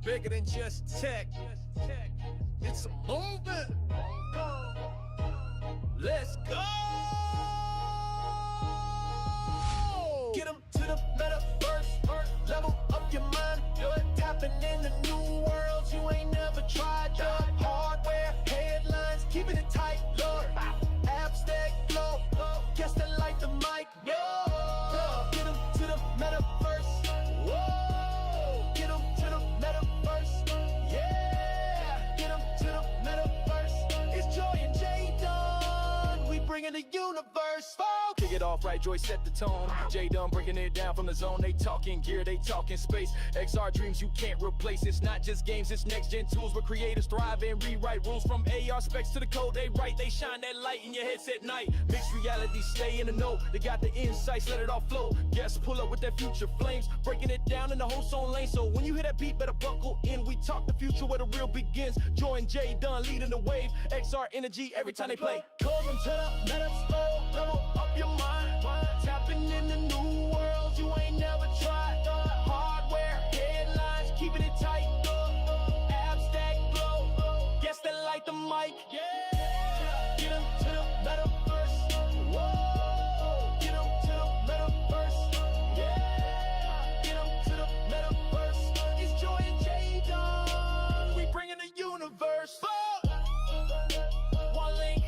bigger than just tech. It's a movement. Let's go. Get them to the metaverse. Level up your mind. Tapping into new worlds you ain't never tried. Hardware, headlines, keeping it tight. Look, abstract flow. Guess they like the mic. Get them to the metaverse. Whoa. Get them to the metaverse. Yeah. Get them to the metaverse. It's Joy and JDun. We bringing the universe. Kick it off right, Joy set the tone. JDun breaking it down from the zone. They talking gear, they talking space. XR dreams you can't replace. It's not just games, it's next gen tools where creators thrive and rewrite rules. From AR specs to the code they write. They shine that light in your heads at night. Mixed reality, stay in the know. They got the insights, let it all flow. Guests pull up with their future flames, breaking it down in the whole song lane. So when you hear that beat, better buckle in. We talk the future where the real begins. Joy and JDun leading the wave. XR energy every time they play. Call them to the metaverse. Level up your mind. Tapping in the new worlds you ain't never tried. Hardware, headlines, keeping it tight. Abstract glow. Guess they like the mic. Yeah. Get them to the metaverse. Whoa. Get them to the metaverse. Yeah. Get them to the metaverse. It's Joy and JDun. We bringing the universe. One link.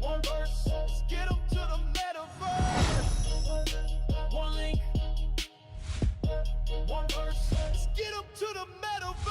One verse. Let's get them to the metaverse. One link. One verse. Let's get them to the metaverse.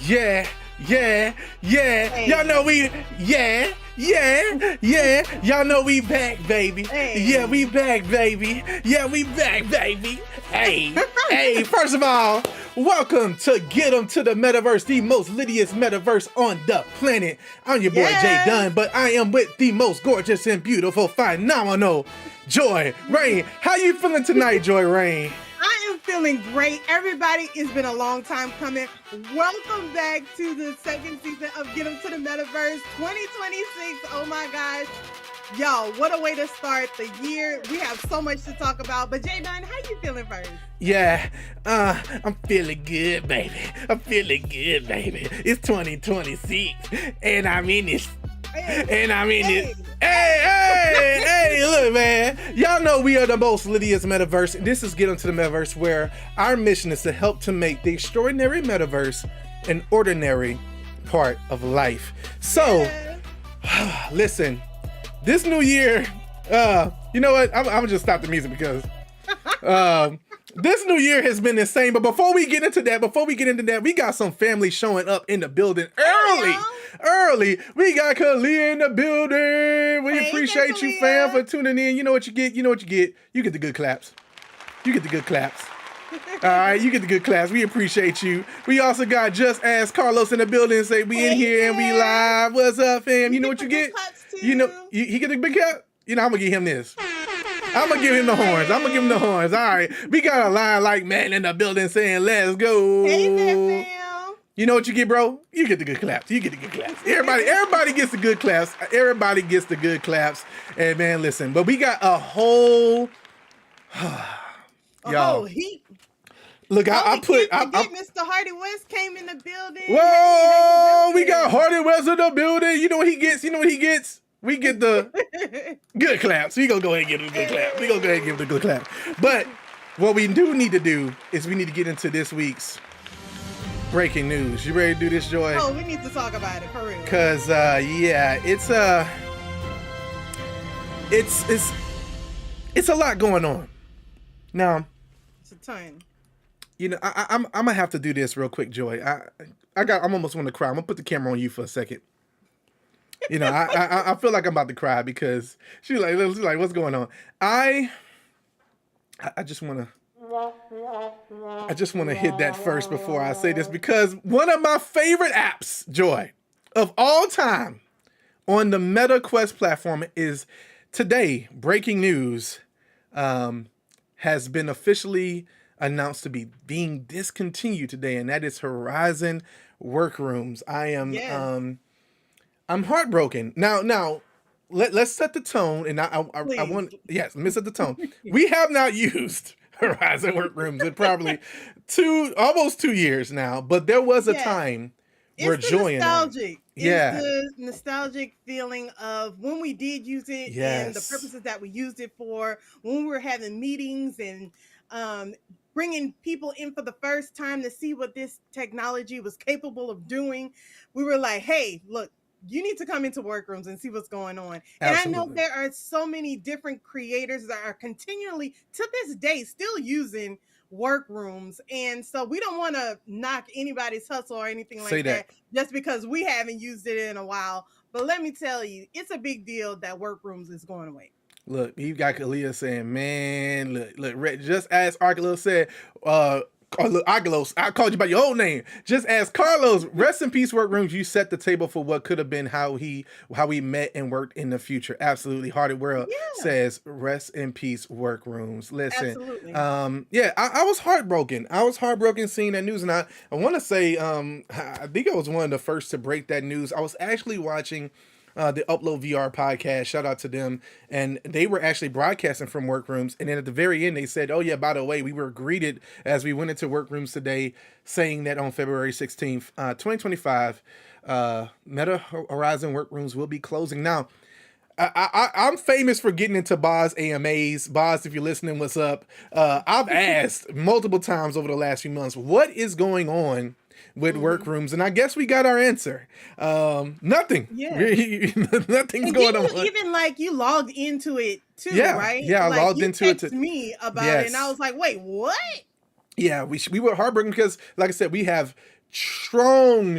Yeah. Hey. Y'all know we, yeah. Y'all know we back, baby. Hey. Yeah, we back, baby. Yeah, we back, baby. Hey, first of all, welcome to Get 'em to the Metaverse, the most littiest metaverse on the planet. I'm your boy, Yes. JDun, but I am with the most gorgeous and beautiful, phenomenal JoyReign. How you feeling tonight, JoyReign? I am feeling great. Everybody, it's been a long time coming. Welcome back to the second season of Get 'em to the Metaverse 2026. Oh my gosh. Y'all, what a way to start the year. We have so much to talk about. But JDun, how you feeling first? Yeah, I'm feeling good, baby. It's 2026, and I'm in this. Hey, look, man. Y'all know we are the most littiest metaverse. This is Get 'em to the Metaverse, where our mission is to help to make the extraordinary metaverse an ordinary part of life. So, listen, this new year, you know what? I'm gonna just stop the music because this new year has been insane. But before we get into that, we got some family showing up in the building early. We got Kalia in the building. We appreciate you, fam, for tuning in. You know what you get. You get the good claps. All right, you get the good claps. We appreciate you. We also got Just Ask Carlos in the building and say we in here and we live. What's up, fam? You know what you get? You know, he get the big clap. You know, I'm gonna give him this. I'm gonna give him the horns. All right, we got a line like man in the building saying let's go. Hey there, fam. You know what you get, bro? You get the good claps. Everybody gets the good claps. And man, listen, but we got a whole y'all. Heat. Look, I put Mr. Hardy West came in the building. Whoa, we got Hardy West in the building. You know what he gets? We get the good claps. We gonna go ahead and give him the good clap. But what we do need to do is we need to get into this week's breaking news. You ready to do this, Joy? Oh, we need to talk about it for real. Cause yeah, it's a lot going on. Now, It's a ton. you know, I'm gonna have to do this real quick, Joy. I'm almost want to cry. I'm gonna put the camera on you for a second. You know, I feel like I'm about to cry because she's like, what's going on? I just want to. I just want to hit that first before I say this because one of my favorite apps, Joy, of all time on the Meta Quest platform is today, breaking news, has been officially announced to be being discontinued today, and that is Horizon Workrooms. I am Yes. I'm heartbroken. Now let's set the tone, and I Please. want, yes, let me set the tone. We have not used Horizon Workrooms in probably almost 2 years now, but there was a Yes. time where It's the Joy and I, nostalgic. yeah, It's the nostalgic feeling of when we did use it and the yes, purposes that we used it for, when we were having meetings and um, bringing people in for the first time to see what this technology was capable of doing. We were like, hey, look, you need to come into workrooms and see what's going on. And I know absolutely. there are so many different creators that are continually, to this day, still using workrooms. And so we don't want to knock anybody's hustle or anything Say like that. that just because we haven't used it in a while. But let me tell you, it's a big deal that workrooms is going away. Look, you got Kalia saying, man, look, just as Archelaus said, oh, look, Archelaus, I called you by your old name. Just as Carlos, rest in peace, workrooms. You set the table for what could have been how we met and worked in the future. Absolutely. Hearted World Yeah, says, rest in peace, workrooms. Listen, absolutely. yeah, I was heartbroken. I was heartbroken seeing that news, and I want to say, I think I was one of the first to break that news. I was actually watching the Upload VR podcast. Shout out to them. And they were actually broadcasting from workrooms. And then at the very end, they said, oh, yeah, by the way, we were greeted as we went into workrooms today, saying that on February 16th, 2025, Meta Horizon workrooms will be closing. Now, I'm famous for getting into Boz AMAs. Boz, if you're listening, what's up? I've asked multiple times over the last few months, what is going on with workrooms? And I guess we got our answer. Nothing. Yeah. Nothing's And going didn't on. you even like you logged into it too, Yeah, right? yeah, I Like logged you into it texted me about it, and I Yes. was like, wait, what? Yeah, we were heartbroken because, like I said, we have strong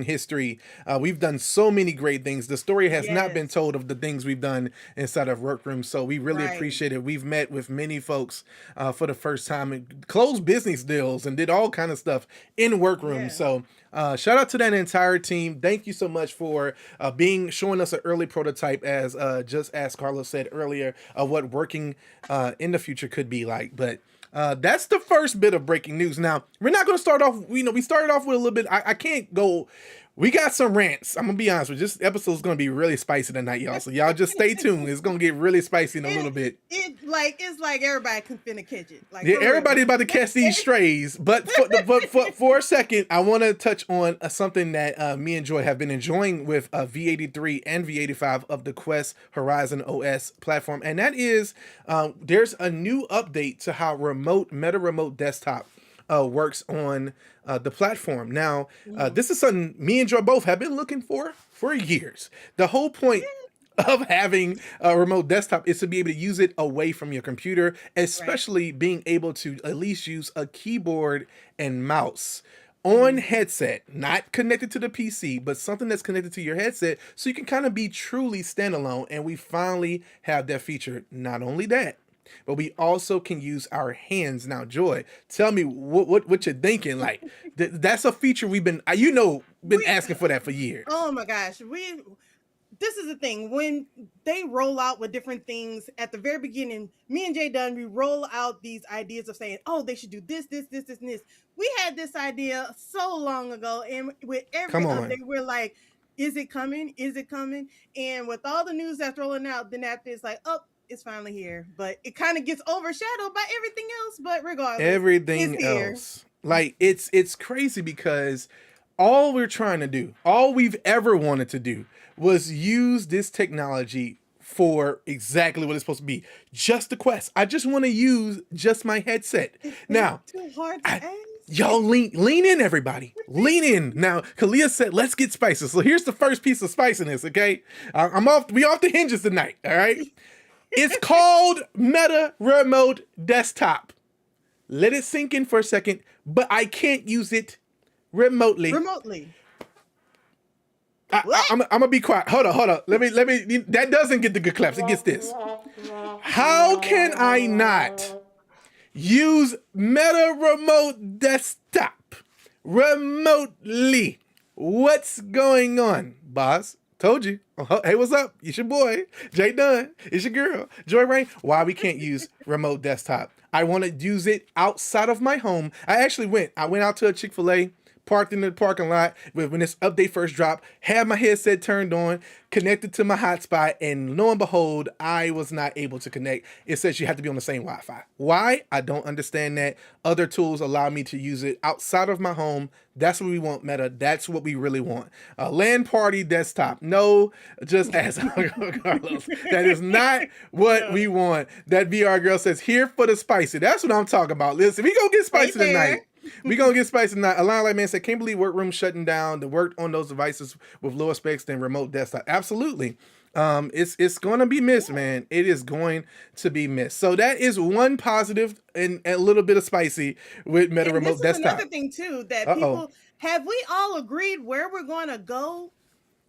history. We've done so many great things. The story has not been Yes. told of the things we've done inside of workrooms, so we really Right. appreciate it. We've met with many folks for the first time and closed business deals and did all kind of stuff in workrooms. Yeah. So shout out to that entire team. Thank you so much for showing us an early prototype, as just as Carlos said earlier, of what working in the future could be like. But that's the first bit of breaking news. Now, we're not going to start off, we started off with a little bit, I can't go, we got some rants. I'm going to be honest with you, this episode's going to be really spicy tonight, y'all. So y'all just stay tuned. It's going to get really spicy in a little bit. It's like everybody can finna catch it. Like Yeah, for real. everybody's about to catch these strays. But for a second, I want to touch on something that me and Joy have been enjoying with V83 and V85 of the Quest Horizon OS platform. And that is, there's a new update to how Meta Remote Desktop works on the platform. Now, this is something me and Joy both have been looking for years. The whole point of having a remote desktop is to be able to use it away from your computer, especially being able to at least use a keyboard and mouse on headset, not connected to the PC, but something that's connected to your headset, so you can kind of be truly standalone. And we finally have that feature. Not only that, but we also can use our hands. Now, Joy, tell me what you're thinking. Like, that's a feature we've been asking for that for years. Oh my gosh, this is the thing. When they roll out with different things at the very beginning, me and JDun, we roll out these ideas of saying, oh, they should do this, and this. We had this idea so long ago, and with every update, we're like, is it coming? Is it coming? And with all the news that's rolling out, then after it's like, oh, it's finally here. But it kind of gets overshadowed by everything else. But regardless, everything it's here. else, like it's crazy because all we've ever wanted to do was use this technology for exactly what it's supposed to be. Just the Quest. I just want to use just my headset. Now, too hard to ask. Y'all lean in, everybody. Lean in. Now, Kalia said, let's get spicy. So here's the first piece of spiciness, okay? We off the hinges tonight, all right? It's called Meta Remote Desktop. Let it sink in for a second, but I can't use it remotely. I'm gonna be quiet. Hold on. Let me. That doesn't get the good claps. It gets this. How can I not use Meta Remote Desktop remotely. What's going on, boss? Told you. Hey, what's up? It's your boy, JDun. It's your girl, JoyReign. Why we can't use remote desktop? I want to use it outside of my home. I went out to a Chick-fil-A, parked in the parking lot when this update first dropped, had my headset turned on, connected to my hotspot, and lo and behold, I was not able to connect. It says you have to be on the same Wi-Fi. Why? I don't understand that. Other tools allow me to use it outside of my home. That's what we want, Meta. That's what we really want. A LAN party desktop. No, just ask Carlos. That is not what we want. That VR girl says, here for the spicy. That's what I'm talking about. Listen, we gonna get spicy tonight. We gonna get spicy tonight. A line like man said, can't believe workroom shutting down. The work on those devices with lower specs than remote desktop. Absolutely. It's gonna be missed, man. It is going to be missed. So that is one positive and a little bit of spicy with Meta Remote Desktop. This is another thing too that people have. We all agreed where we're going to go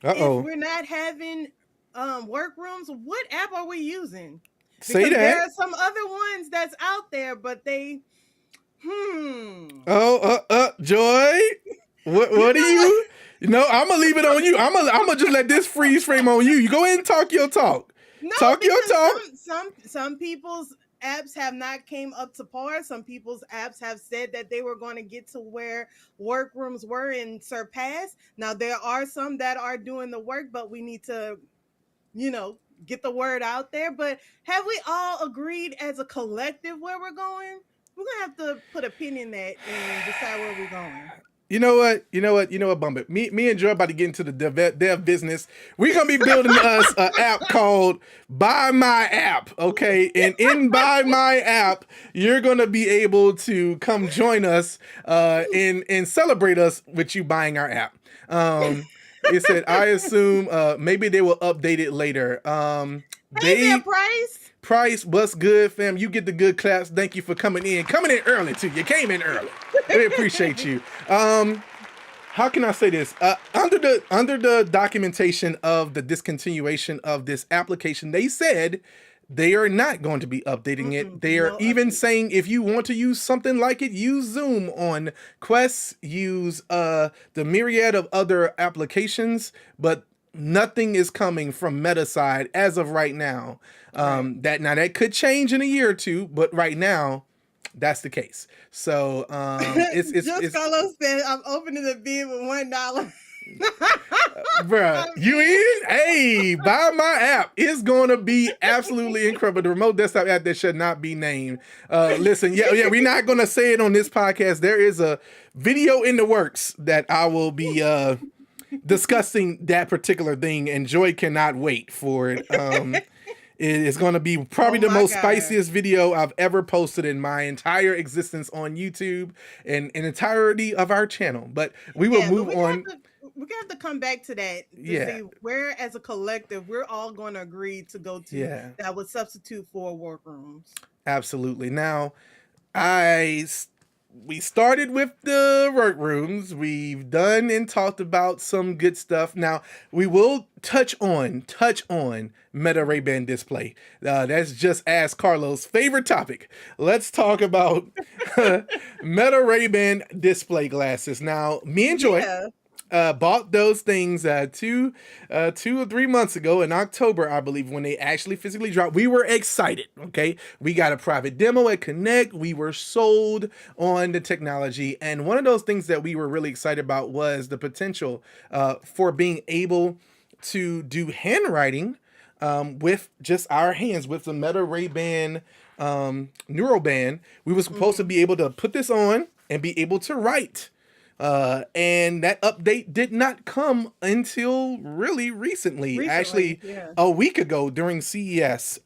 if we're not having workrooms. What app are we using? Say that. There are some other ones that's out there, but they. Joy, what are you? No, I'm gonna leave it on you. I'm gonna just let this freeze frame on you. You go ahead and talk your talk. No, talk your talk. Some people's apps have not came up to par. Some people's apps have said that they were going to get to where workrooms were and surpass. Now there are some that are doing the work, but we need to, get the word out there. But have we all agreed as a collective where we're going? We're gonna have to put a pin in that and decide where we're going. You know what, Bumpit? Me and Joy about to get into the dev business. We're gonna be building us an app called Buy My App, okay? And in Buy My App, you're gonna be able to come join us and celebrate us with you buying our app. It said, I assume maybe they will update it later. Hey, Price, what's good, fam? You get the good claps. Thank you for coming in early too. You came in early. We appreciate you. How can I say this? Under the documentation of the discontinuation of this application, they said they are not going to be updating it. They are even saying if you want to use something like it, use Zoom on Quest, use the myriad of other applications, but nothing is coming from Meta side as of right now. That could change in a year or two, but right now, that's the case. So it's Carlos said, I'm opening the bid with $1. Bruh, you in? Hey, buy my app. It's gonna be absolutely incredible. The remote desktop app that should not be named. Listen, we're not gonna say it on this podcast. There is a video in the works that I will be discussing that particular thing, and Joy cannot wait for it. It is going to be probably the most spiciest video I've ever posted in my entire existence on YouTube and in entirety of our channel. But we will move on. We're gonna have to come back to that to see where, as a collective, we're all going to agree to go to that would substitute for workrooms. Absolutely. Now, we started with the workrooms. We've done and talked about some good stuff. Now we will touch on Meta Ray-Ban display. That's just Ask Carlos' favorite topic. Let's talk about Meta Ray-Ban display glasses. Now, me and Joy bought those things 2 or 3 months ago in October, I believe, when they actually physically dropped. We were excited, okay? We got a private demo at Connect. We were sold on the technology. And one of those things that we were really excited about was the potential for being able to do handwriting with just our hands, with the Meta Ray-Ban Neural Band. We were supposed to be able to put this on and be able to write. And that update did not come until really recently, actually a week ago during CES.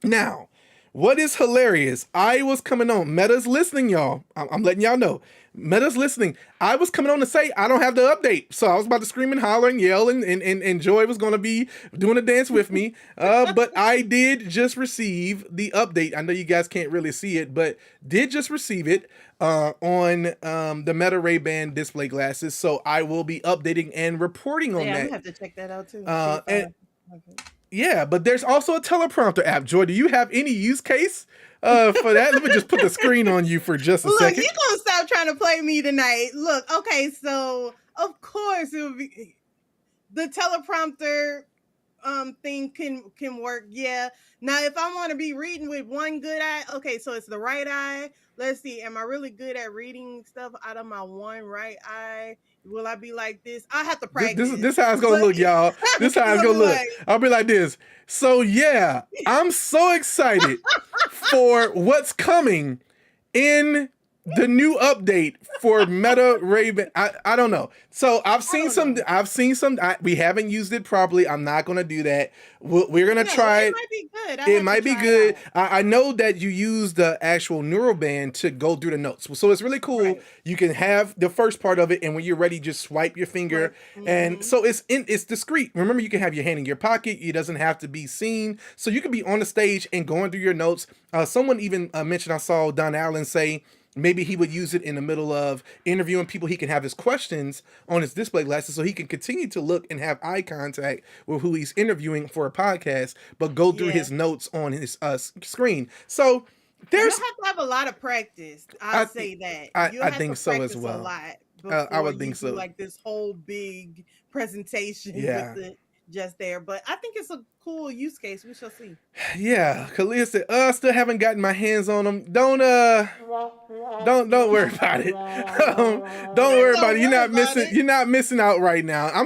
Now, what is hilarious, I was coming on, Meta's listening, y'all. I'm letting y'all know. Meta's listening. I was coming on to say I don't have the update. So I was about to scream and holler and yell, and Joy was going to be doing a dance with me. But I did just receive the update. I know you guys can't really see it, but did just receive it on the Meta Ray-Ban display glasses. So I will be updating and reporting on that. I have to check that out too. Yeah, but there's also a teleprompter app. Joy, do you have any use case for that? Let me just put the screen on you for just a Look, second. you gonna stop trying to play me tonight. Look, okay, so of course it would be the teleprompter thing can work. Yeah. Now if I want to be reading with one good eye, okay, so it's the right eye. Let's see, am I really good at reading stuff out of my one right eye? Will I be like this? I have to practice. This how it's gonna look, y'all. This how it's gonna look. I'll be like this. So yeah, I'm so excited for what's coming in the new update for Meta Ray-Ban. I don't know. So I've seen some. We haven't used it properly. I'm not gonna do that. We're gonna try it. It might be good. It might be good. I know that you use the actual neural band to go through the notes, so it's really cool. Right. You can have the first part of it, and when you're ready, just swipe your finger, right. And so it's discreet. Remember, you can have your hand in your pocket. It doesn't have to be seen, so you can be on the stage and going through your notes. Someone even mentioned, I saw Don Allen say, maybe he would use it in the middle of interviewing people. He can have his questions on his display glasses so he can continue to look and have eye contact with who he's interviewing for a podcast, but go through his notes on his screen. So there's... You have to have a lot of practice. I'll say that. I think so as well. A lot I would think so. Like this whole big presentation with it just there. But I think it's a cool use case. We shall see. Yeah, Kalia said, still haven't gotten my hands on them. Don't worry about it. Don't worry about it. You're not missing out right now.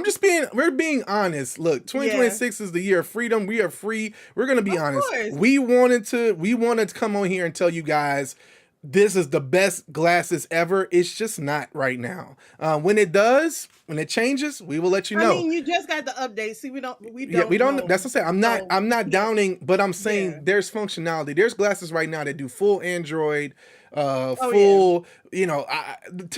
We're being honest. Look, 2026 is the year of freedom. We are free. We're gonna be honest. Course. We wanted to come on here and tell you guys this is the best glasses ever. It's just not right now. When it changes, we will let you know. I mean, you just got the update. See, we don't. That's what I'm saying. I'm not downing, but I'm saying there's functionality. There's glasses right now that do full Android, to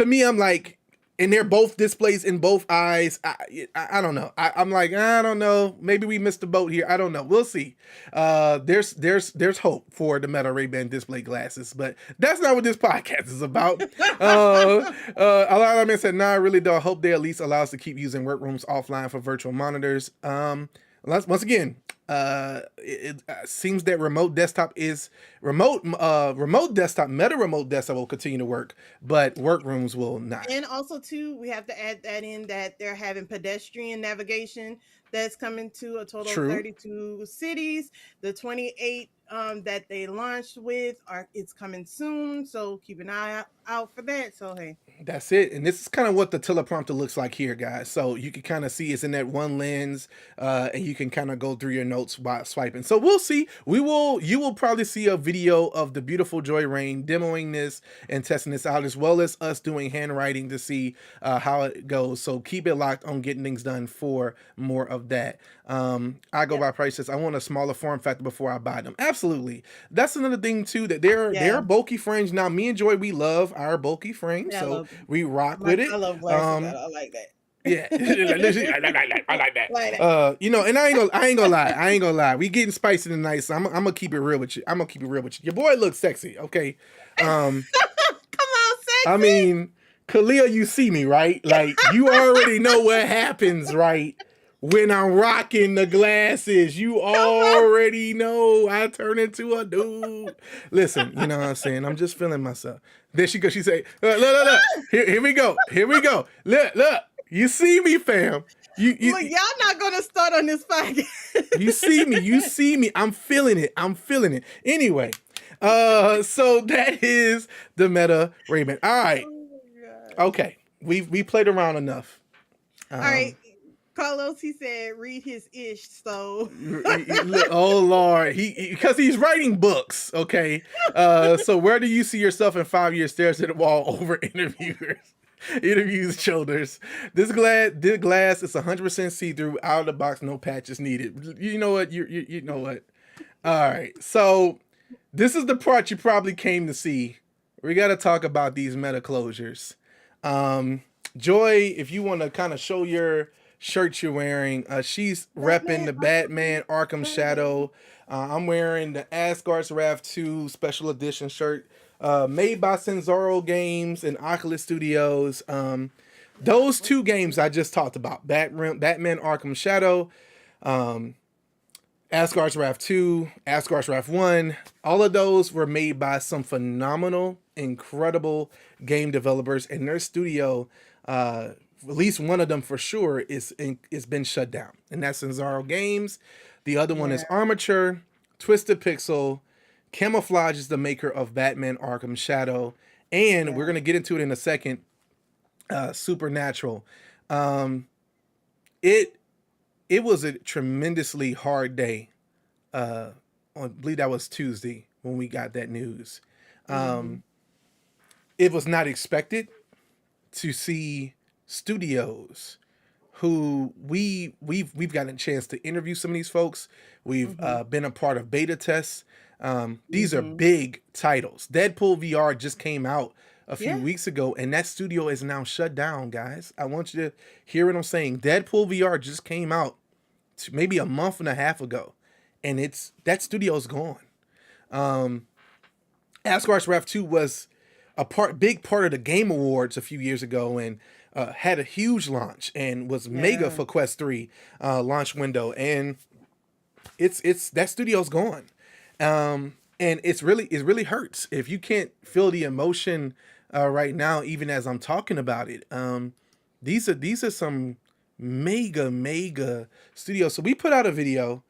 me, I'm like, and they're both displays in both eyes. I don't know. I'm like, I don't know. Maybe we missed the boat here. I don't know. We'll see. There's hope for the Meta Ray-Ban display glasses, but that's not what this podcast is about. A lot of men said, I really don't. I hope they at least allow us to keep using workrooms offline for virtual monitors. Once again, it seems that Meta remote desktop will continue to work, but workrooms will not. And also too, we have to add that in that they're having pedestrian navigation that's coming to a total of 32 cities. The 28 that they launched with it's coming soon, so keep an eye out for that. So hey, that's it. And this is kind of what the teleprompter looks like here, guys. So you can kind of see it's in that one lens, and you can kind of go through your notes while swiping. So we'll see. You will probably see a video of the beautiful JoyReign demoing this and testing this out, as well as us doing handwriting to see how it goes. So keep it locked on Getting Things Done for more of that. I go by prices. I want a smaller form factor before I buy them. Absolutely. That's another thing too, that there are bulky frames. Now, me and Joy, we love our bulky frames, so we rock with it. I love glasses. I like that. Yeah, I like that. And I ain't gonna lie. We getting spicy tonight, so I'm gonna keep it real with you. Your boy looks sexy, okay? Come on, sexy. I mean, Kalia, you see me, right? Like, you already know what happens, right? When I'm rocking the glasses, you already know I turn into a dude. Listen, you know what I'm saying? I'm just feeling myself. There she goes. She say, look. Here we go. Look. You see me, fam. Look, y'all not gonna start on this podcast. You see me. I'm feeling it. Anyway, so that is the Meta Ray-Ban. All right. Oh, okay. We played around enough. All right. Carlos, he said, read his ish. So, oh Lord, because he's writing books. Okay, so where do you see yourself in 5 years? Stares at the wall over interviews shoulders. This glass is 100% see-through, out of the box, no patches needed. You know what? You know what? All right, so this is the part you probably came to see. We got to talk about these Meta closures. Joy, if you want to kind of show your shirt you're wearing, she's repping the Batman Arkham Shadow. I'm wearing the Asgard's Wrath 2 special edition shirt, made by Senzoro Games and Oculus Studios. Those two games I just talked about, Batman Arkham Shadow. Asgard's Wrath 2, Asgard's Wrath 1, all of those were made by some phenomenal, incredible game developers, and their studio, at least one of them for sure, is been shut down. And that's Zaro Games. The other one is Yeah. Armature, Twisted Pixel, Camouflage is the maker of Batman Arkham Shadow, and we're going to get into it in a second, Supernatural. It it was a tremendously hard day. I believe that was Tuesday when we got that news. It was not expected to see studios who we've gotten a chance to interview some of these folks. We've been a part of beta tests. These are big titles. Deadpool VR just came out a few weeks ago, and that studio is now shut down, guys. I want you to hear what I'm saying. Deadpool VR just came out maybe a month and a half ago, and that studio's gone. Asgard's Wrath 2 was big part of the Game Awards a few years ago, and had a huge launch and was mega for Quest 3 launch window, and it's that studio's gone. And it really hurts if you can't feel the emotion right now, even as I'm talking about it. These are some mega studios. So we put out a video,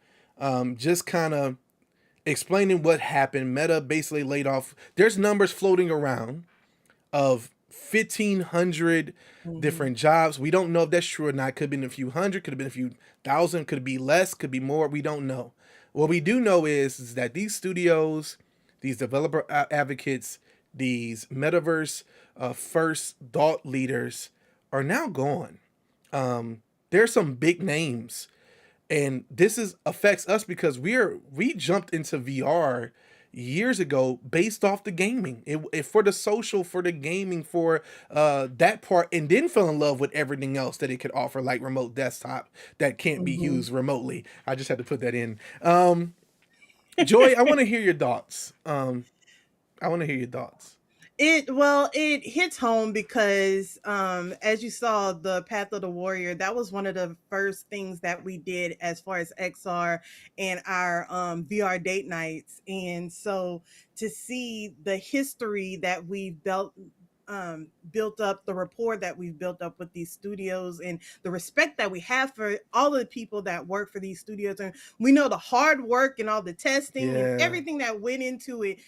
just kind of explaining what happened. Meta basically laid off. There's numbers floating around of 1,500 different jobs. We don't know if that's true or not. Could have been a few hundred, could have been a few thousand, could be less, could be more. We don't know. What we do know is that these studios, these developer advocates, these metaverse first thought leaders are now gone. There's some big names, and this affects us because we jumped into VR years ago based off the gaming, it for the social, for the gaming, for that part, and then fell in love with everything else that it could offer, like remote desktop that can't be used remotely. I just had to put that in. Joy, I want to hear your thoughts. It hits home because as you saw, the Path of the Warrior, that was one of the first things that we did as far as XR and our VR date nights. And so to see the history that we've built up, the rapport that we've built up with these studios, and the respect that we have for all of the people that work for these studios, and we know the hard work and all the testing and everything that went into it,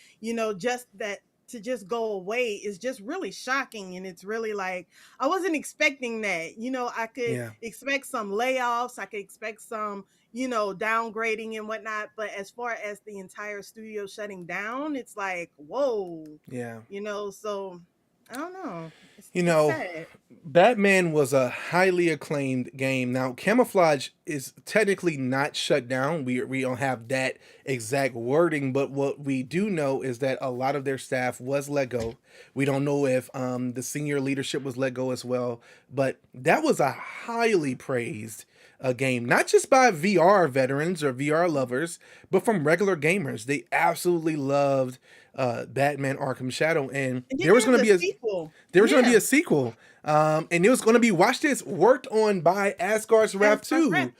just that to just go away is just really shocking. And it's really like, I wasn't expecting that. I could expect some layoffs, I could expect some downgrading and whatnot, but as far as the entire studio shutting down, it's like, whoa. So I don't know. It's sad. Batman was a highly acclaimed game. Now, Camouflage is technically not shut down. We don't have that exact wording, but what we do know is that a lot of their staff was let go. We don't know if the senior leadership was let go as well, but that was a highly praised game, not just by VR veterans or VR lovers, but from regular gamers. They absolutely loved Batman Arkham Shadow, and there was going to be a sequel. There was going to be a sequel, and it was going to be, watch this, worked on by Asgard's Wrath 2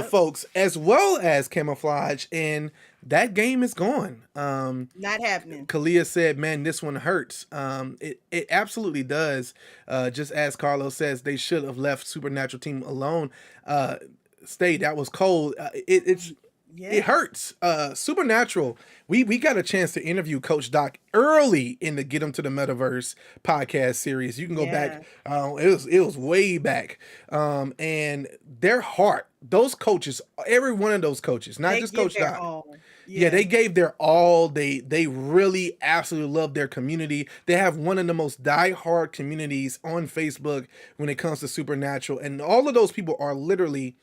folks, as well as Camouflage, and that game is gone. Not happening. Kalia said, man, this one hurts. It absolutely does. Just as Carlos says, they should have left Supernatural team alone. That was cold. It hurts. Supernatural. We got a chance to interview Coach Doc early in the Get 'Em to the Metaverse podcast series. You can go back. It was way back. And their heart, those coaches, every one of those coaches, not just Coach Doc. They gave their all. They really absolutely love their community. They have one of the most diehard communities on Facebook when it comes to Supernatural, and all of those people are literally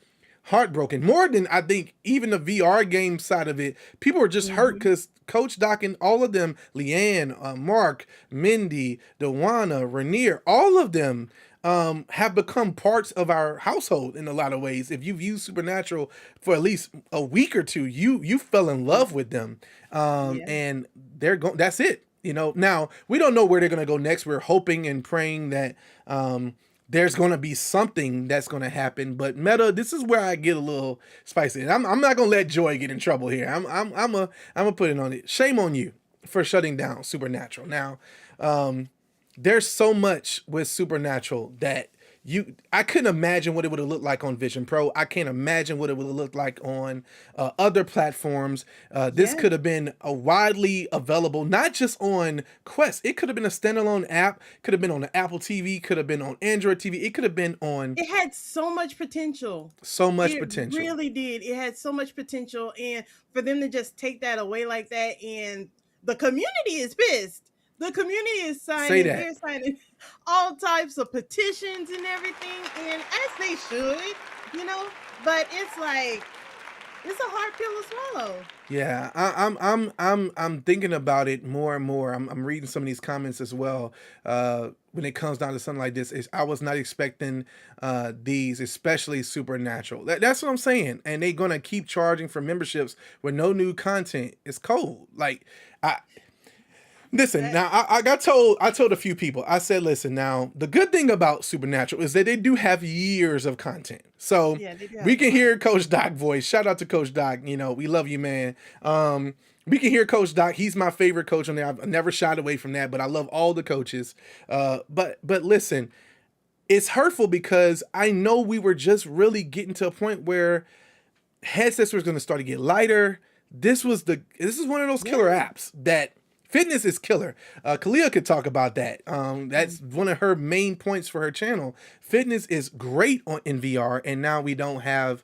heartbroken, more than I think even the VR game side of it. People are just hurt because Coach Doc and all of them, Leanne, Mark, Mindy, Dewana, Rainier, all of them have become parts of our household in a lot of ways. If you've used Supernatural for at least a week or two, you fell in love with them, and they're going. That's it. Now we don't know where they're going to go next. We're hoping and praying that there's going to be something that's going to happen. But Meta, this is where I get a little spicy. And I'm not going to let Joy get in trouble here. I'm gonna put it on it. Shame on you for shutting down Supernatural. Now, there's so much with Supernatural that I couldn't imagine what it would have looked like on Vision Pro. I can't imagine what it would have looked like on other platforms. This could have been a widely available, not just on Quest. It could have been a standalone app. Could have been on the Apple TV. Could have been on Android TV. It could have been on. It had so much potential. So much potential. It really did. It had so much potential, and for them to just take that away like that, and the community is pissed. The community is signing. They're signing all types of petitions and everything, and as they should, you know. But it's like it's a hard pill to swallow. Yeah, I'm thinking about it more and more. I'm reading some of these comments as well. When it comes down to something like this, I was not expecting these, especially Supernatural. That's what I'm saying. And they're gonna keep charging for memberships with no new content. It's cold. Like Listen, now I told a few people, I said, listen, now the good thing about Supernatural is that they do have years of content. So we can hear Coach Doc voice. Shout out to Coach Doc. You know, we love you, man. We can hear Coach Doc. He's my favorite coach on there. I've never shied away from that, but I love all the coaches. But listen, it's hurtful because I know we were just really getting to a point where headsets were going to start to get lighter. This is one of those killer apps that fitness is killer. Kalia could talk about that. That's one of her main points for her channel. Fitness is great in VR, and now we don't have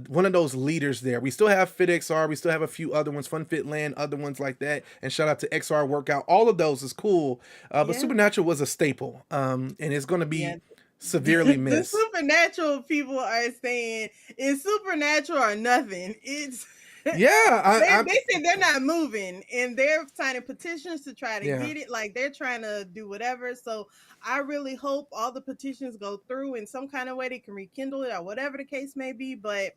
one of those leaders there. We still have FitXR. We still have a few other ones, FunFitLand, other ones like that. And shout out to XR Workout. All of those is cool. But Supernatural was a staple, and it's going to be severely missed. The Supernatural people are saying it's Supernatural or nothing. It's they say they're not moving, and they're signing petitions to try to get it. Like they're trying to do whatever. So I really hope all the petitions go through in some kind of way. They can rekindle it or whatever the case may be. But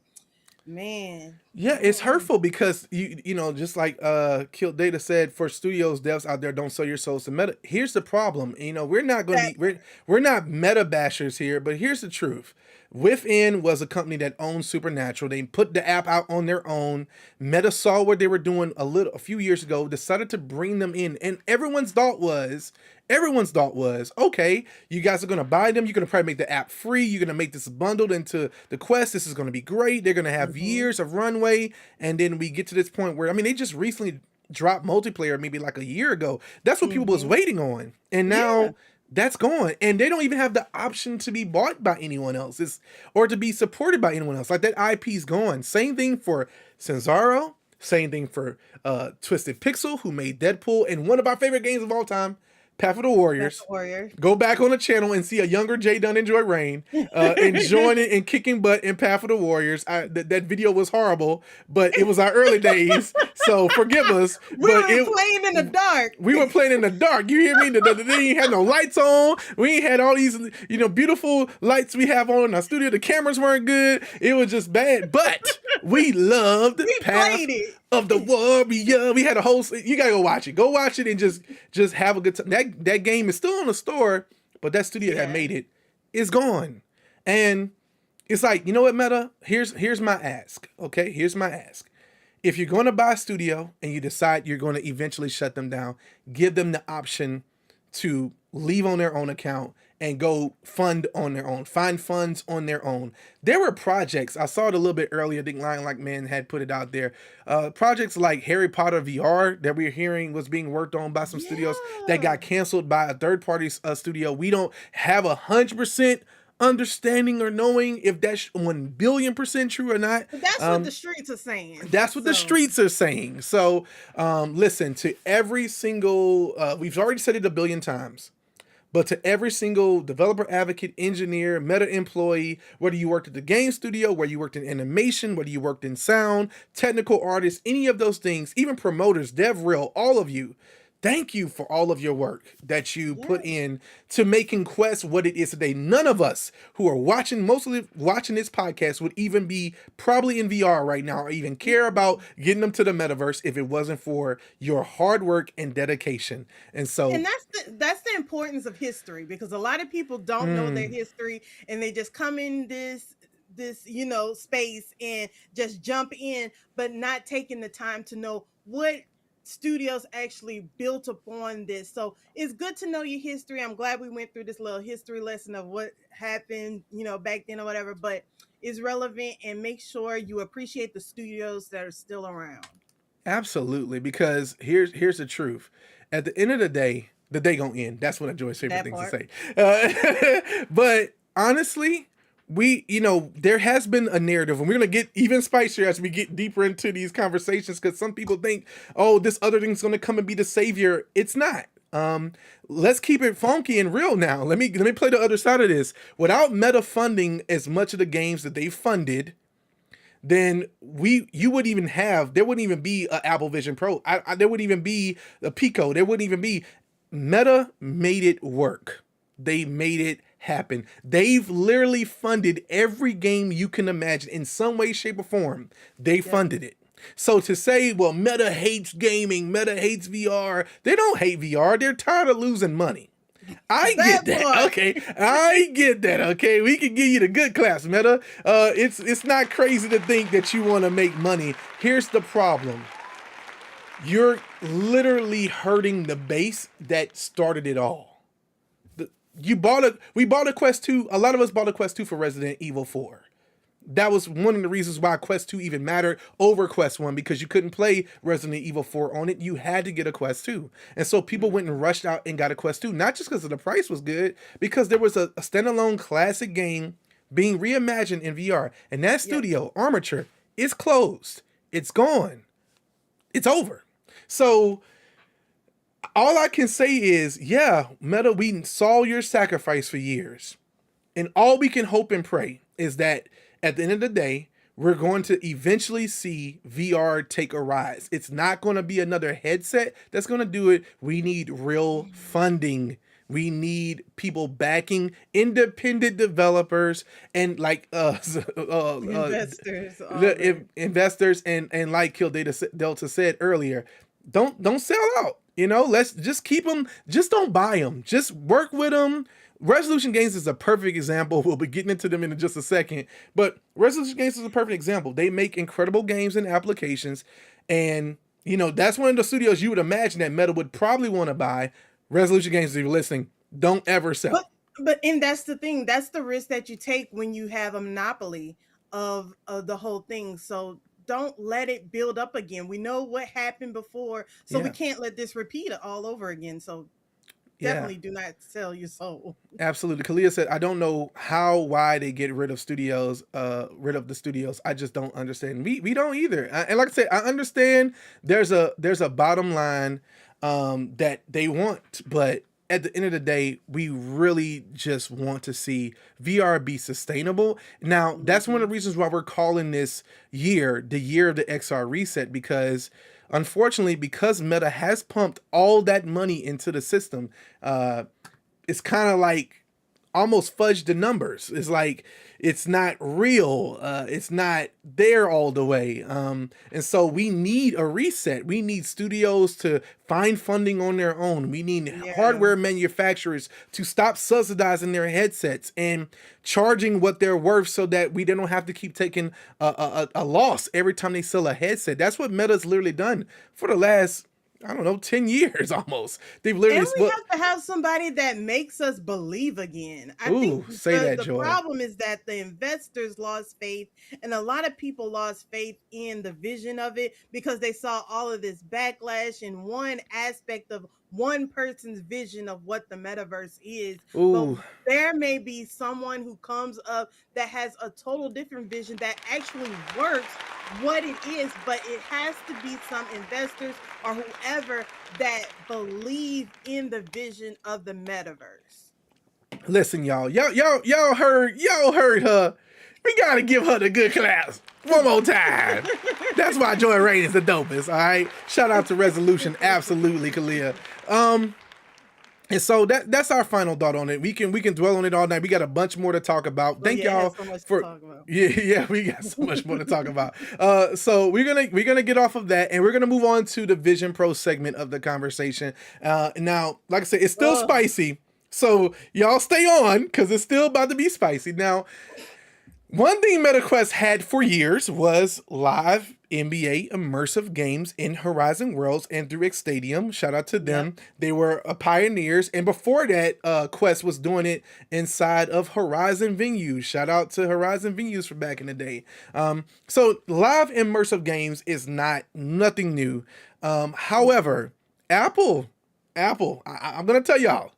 man, it's hurtful because you know, just like Kill Data said, for studios, devs out there, don't sell your souls to Meta. Here's the problem. You know, we're not going to we're not Meta bashers here, but here's the truth. Within was a company that owned Supernatural. They put the app out on their own. Meta saw what they were doing a few years ago, decided to bring them in, and everyone's thought was, okay, you guys are going to buy them. You're going to probably make the app free. You're going to make this bundled into the Quest. This is going to be great. They're going to have years of runway. And then we get to this point where, I mean, they just recently dropped multiplayer maybe like a year ago. That's what people was waiting on. And now that's gone. And they don't even have the option to be bought by anyone else or to be supported by anyone else. Like that IP's gone. Same thing for Cenzaro. Same thing for Twisted Pixel, who made Deadpool and one of our favorite games of all time, Path of the Warriors. Go back on the channel and see a younger JDun and JoyReign enjoying it and kicking butt in Path of the Warriors. That video was horrible, but it was our early days, so forgive us. We were playing in the dark. We were playing in the dark. You hear me? They ain't had no lights on. We ain't had all these, beautiful lights we have on in our studio. The cameras weren't good. It was just bad, but we loved Path of the Warrior. We had a whole. You gotta go watch it. Go watch it and just have a good time. That game is still on the store, but that studio that made it is gone. And it's like, you know what, Meta? Here's my ask. Okay, here's my ask. If you're going to buy a studio and you decide you're going to eventually shut them down, give them the option to leave on their own account and go fund on their own, find funds on their own. There were projects, I saw it a little bit earlier, I think Lion Like Man had put it out there. Projects like Harry Potter VR that we're hearing was being worked on by some studios that got canceled by a third-party studio. We don't have 100% understanding or knowing if that's 1,000,000,000% true or not. But that's what the streets are saying. That's what the streets are saying. So listen, to every single, we've already said it 1 billion times, but to every single developer, advocate, engineer, Meta employee, whether you worked at the game studio, whether you worked in animation, whether you worked in sound, technical artists, any of those things, even promoters, DevRel, all of you, thank you for all of your work that you put Yes. in to making Quest what it is today. None of us who are mostly watching this podcast would even be probably in VR right now or even care about getting them to the metaverse if it wasn't for your hard work and dedication. And so, And that's the importance of history, because a lot of people don't know their history, and they just come in this space and just jump in, but not taking the time to know what studios actually built upon this. So it's good to know your history. I'm glad we went through this little history lesson of what happened, back then or whatever, but it's relevant, and make sure you appreciate the studios that are still around. absolutely, because here's the truth. At the end of the day gonna end. That's one of Joy's favorite That things to part. say. But honestly, there has been a narrative, and we're gonna get even spicier as we get deeper into these conversations, because some people think, oh, this other thing's gonna come and be the savior. It's not. Let's keep it funky and real now. Let me play the other side of this. Without Meta funding as much of the games that they funded, then there wouldn't even be a Apple Vision Pro. There wouldn't even be a Pico. There wouldn't even be. Meta made it work. They made it happen. They've literally funded every game you can imagine in some way, shape, or form. They funded it. So to say, well, Meta hates gaming, Meta hates VR, they don't hate VR. They're tired of losing money. I get That that. part. Okay. I get that. Okay. We can give you the good class, Meta. It's not crazy to think that you want to make money. Here's the problem. You're literally hurting the base that started it all. We bought a Quest 2. A lot of us bought a Quest 2 for Resident Evil 4. That was one of the reasons why Quest 2 even mattered over Quest 1, because you couldn't play Resident Evil 4 on it. You had to get a Quest 2. And so people went and rushed out and got a Quest 2, not just because the price was good, because there was a standalone classic game being reimagined in VR. And that studio, Armature, is closed. It's gone. It's over. So all I can say is, yeah, Meta, we saw your sacrifice for years. And all we can hope and pray is that at the end of the day, we're going to eventually see VR take a rise. It's not going to be another headset that's going to do it. We need real funding. We need people backing independent developers and investors and like Delta said earlier, don't sell out. Let's just keep them. Just don't buy them. Just work with them. Resolution Games is a perfect example. We'll be getting into them in just a second. But Resolution Games is a perfect example. They make incredible games and applications. And, that's one of the studios you would imagine that Meta would probably want to buy. Resolution Games, if you're listening, don't ever sell. And that's the thing. That's the risk that you take when you have a monopoly of the whole thing. So don't let it build up again. We know what happened before, so we can't let this repeat all over again. So definitely do not sell your soul. Absolutely. Kalia said, I don't know why they get rid of the studios. I just don't understand. We don't either. And like I said, I understand there's a bottom line that they want, but at the end of the day, we really just want to see VR be sustainable. Now, that's one of the reasons why we're calling this year the year of the XR reset, because unfortunately, because Meta has pumped all that money into the system, it's kind of like almost fudged the numbers. It's like it's not real. It's not there all the way. And so we need a reset. We need studios to find funding on their own. We need hardware manufacturers to stop subsidizing their headsets and charging what they're worth, so that we don't have to keep taking a loss every time they sell a headset. That's what Meta's literally done for the last, 10 years almost. They've literally. And we have to have somebody that makes us believe again. I think say that, Joy. The problem is that the investors lost faith, and a lot of people lost faith in the vision of it, because they saw all of this backlash in one aspect of one person's vision of what the metaverse is. But there may be someone who comes up that has a total different vision that actually works what it is, but it has to be some investors or whoever that believe in the vision of the metaverse. Listen, y'all heard her. We gotta give her the good claps one more time. That's why JoyReign is the dopest. All right. Shout out to Resolution. Absolutely, Kalia. And so that's our final thought on it. We can dwell on it all night. We got a bunch more to talk about. Thank y'all so much for to talk about. yeah, we got so much more to talk about. So we're gonna get off of that, and we're gonna move on to the Vision Pro segment of the conversation. Now, like I said, it's still spicy, so y'all stay on because it's still about to be spicy. Now, one thing MetaQuest had for years was live NBA immersive games in Horizon Worlds and through X Stadium. Shout out to them. Yep. They were pioneers. And before that, Quest was doing it inside of Horizon venues. Shout out to Horizon venues for back in the day. So live immersive games is nothing new. However, Apple, I'm going to tell y'all,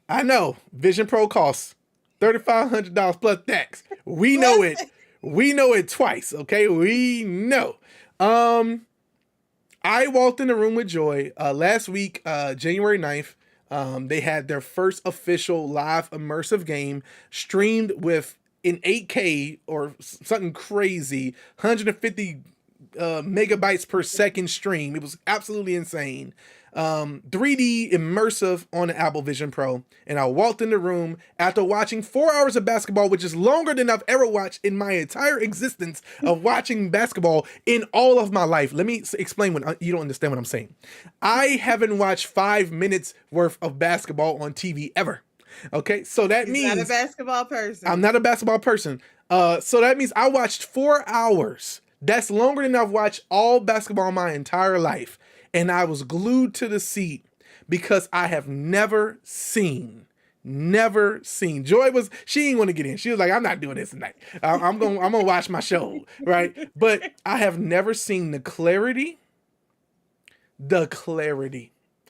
I know Vision Pro costs $3,500 plus tax. We know it. We know it twice. Okay, we know. I walked in the room with Joy last week, January 9th. They had their first official live immersive game streamed with in 8K or something crazy, 150 megabytes per second stream. It was absolutely insane. 3D immersive on the Apple Vision Pro. And I walked in the room after watching 4 hours of basketball, which is longer than I've ever watched in my entire existence of watching basketball in all of my life. Let me explain when you don't understand what I'm saying. I haven't watched 5 minutes worth of basketball on TV ever. Okay, so that means not a basketball person. I'm not a basketball person. So that means I watched 4 hours. That's longer than I've watched all basketball my entire life. And I was glued to the seat because I have never seen. Joy she didn't want to get in. She was like, I'm not doing this tonight. I'm gonna watch my show, right? But I have never seen the clarity.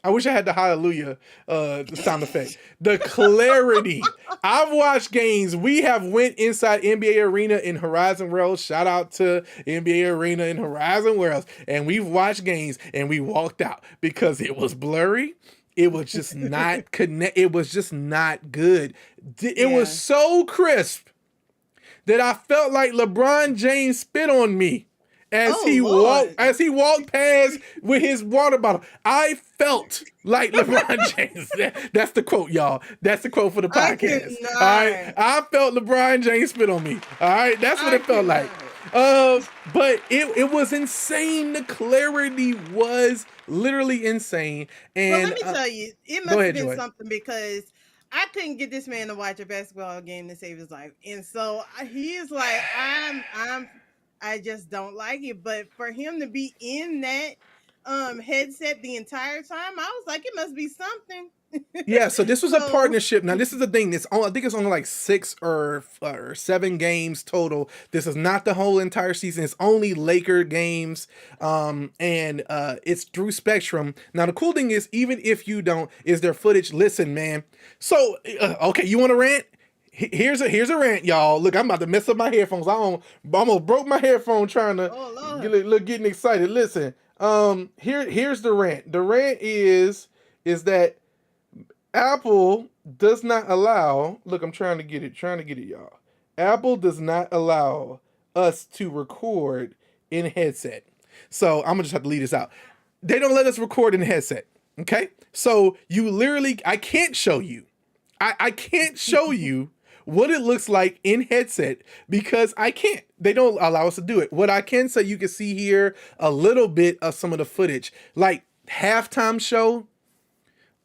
I wish I had the hallelujah sound effect. The clarity. I've watched games. We have went inside NBA Arena in Horizon Worlds. Shout out to NBA Arena in Horizon Worlds. And we've watched games and we walked out because it was blurry. It was just not It was just not good. It was so crisp that I felt like LeBron James spit on me. As he walked past with his water bottle, I felt like LeBron James. That's the quote, y'all. That's the quote for the podcast. All right, I felt LeBron James spit on me. All right, that's what it felt like. But it was insane. The clarity was literally insane. And let me tell you, it must have been something because I couldn't get this man to watch a basketball game to save his life, and so he is like, I just don't like it. But for him to be in that headset the entire time, I was like, it must be something. Yeah, so this was a partnership. Now, this is the thing. I think it's only like 6 or 7 games total. This is not the whole entire season. It's only Laker games, and it's through Spectrum. Now, the cool thing is, even if you don't, is there footage? Listen, man. So, okay, you want to rant? Here's a rant, y'all. Look, I'm about to mess up my headphones. I almost broke my headphone trying to getting excited. Listen, here's the rant. The rant is that Apple does not allow. Look, I'm trying to get it, y'all. Apple does not allow us to record in headset. So I'm gonna just have to leave this out. They don't let us record in headset. Okay, so you literally, I can't show you. I can't show you what it looks like in headset because I can't. They don't allow us to do it. What I can say, you can see here a little bit of some of the footage, like halftime show,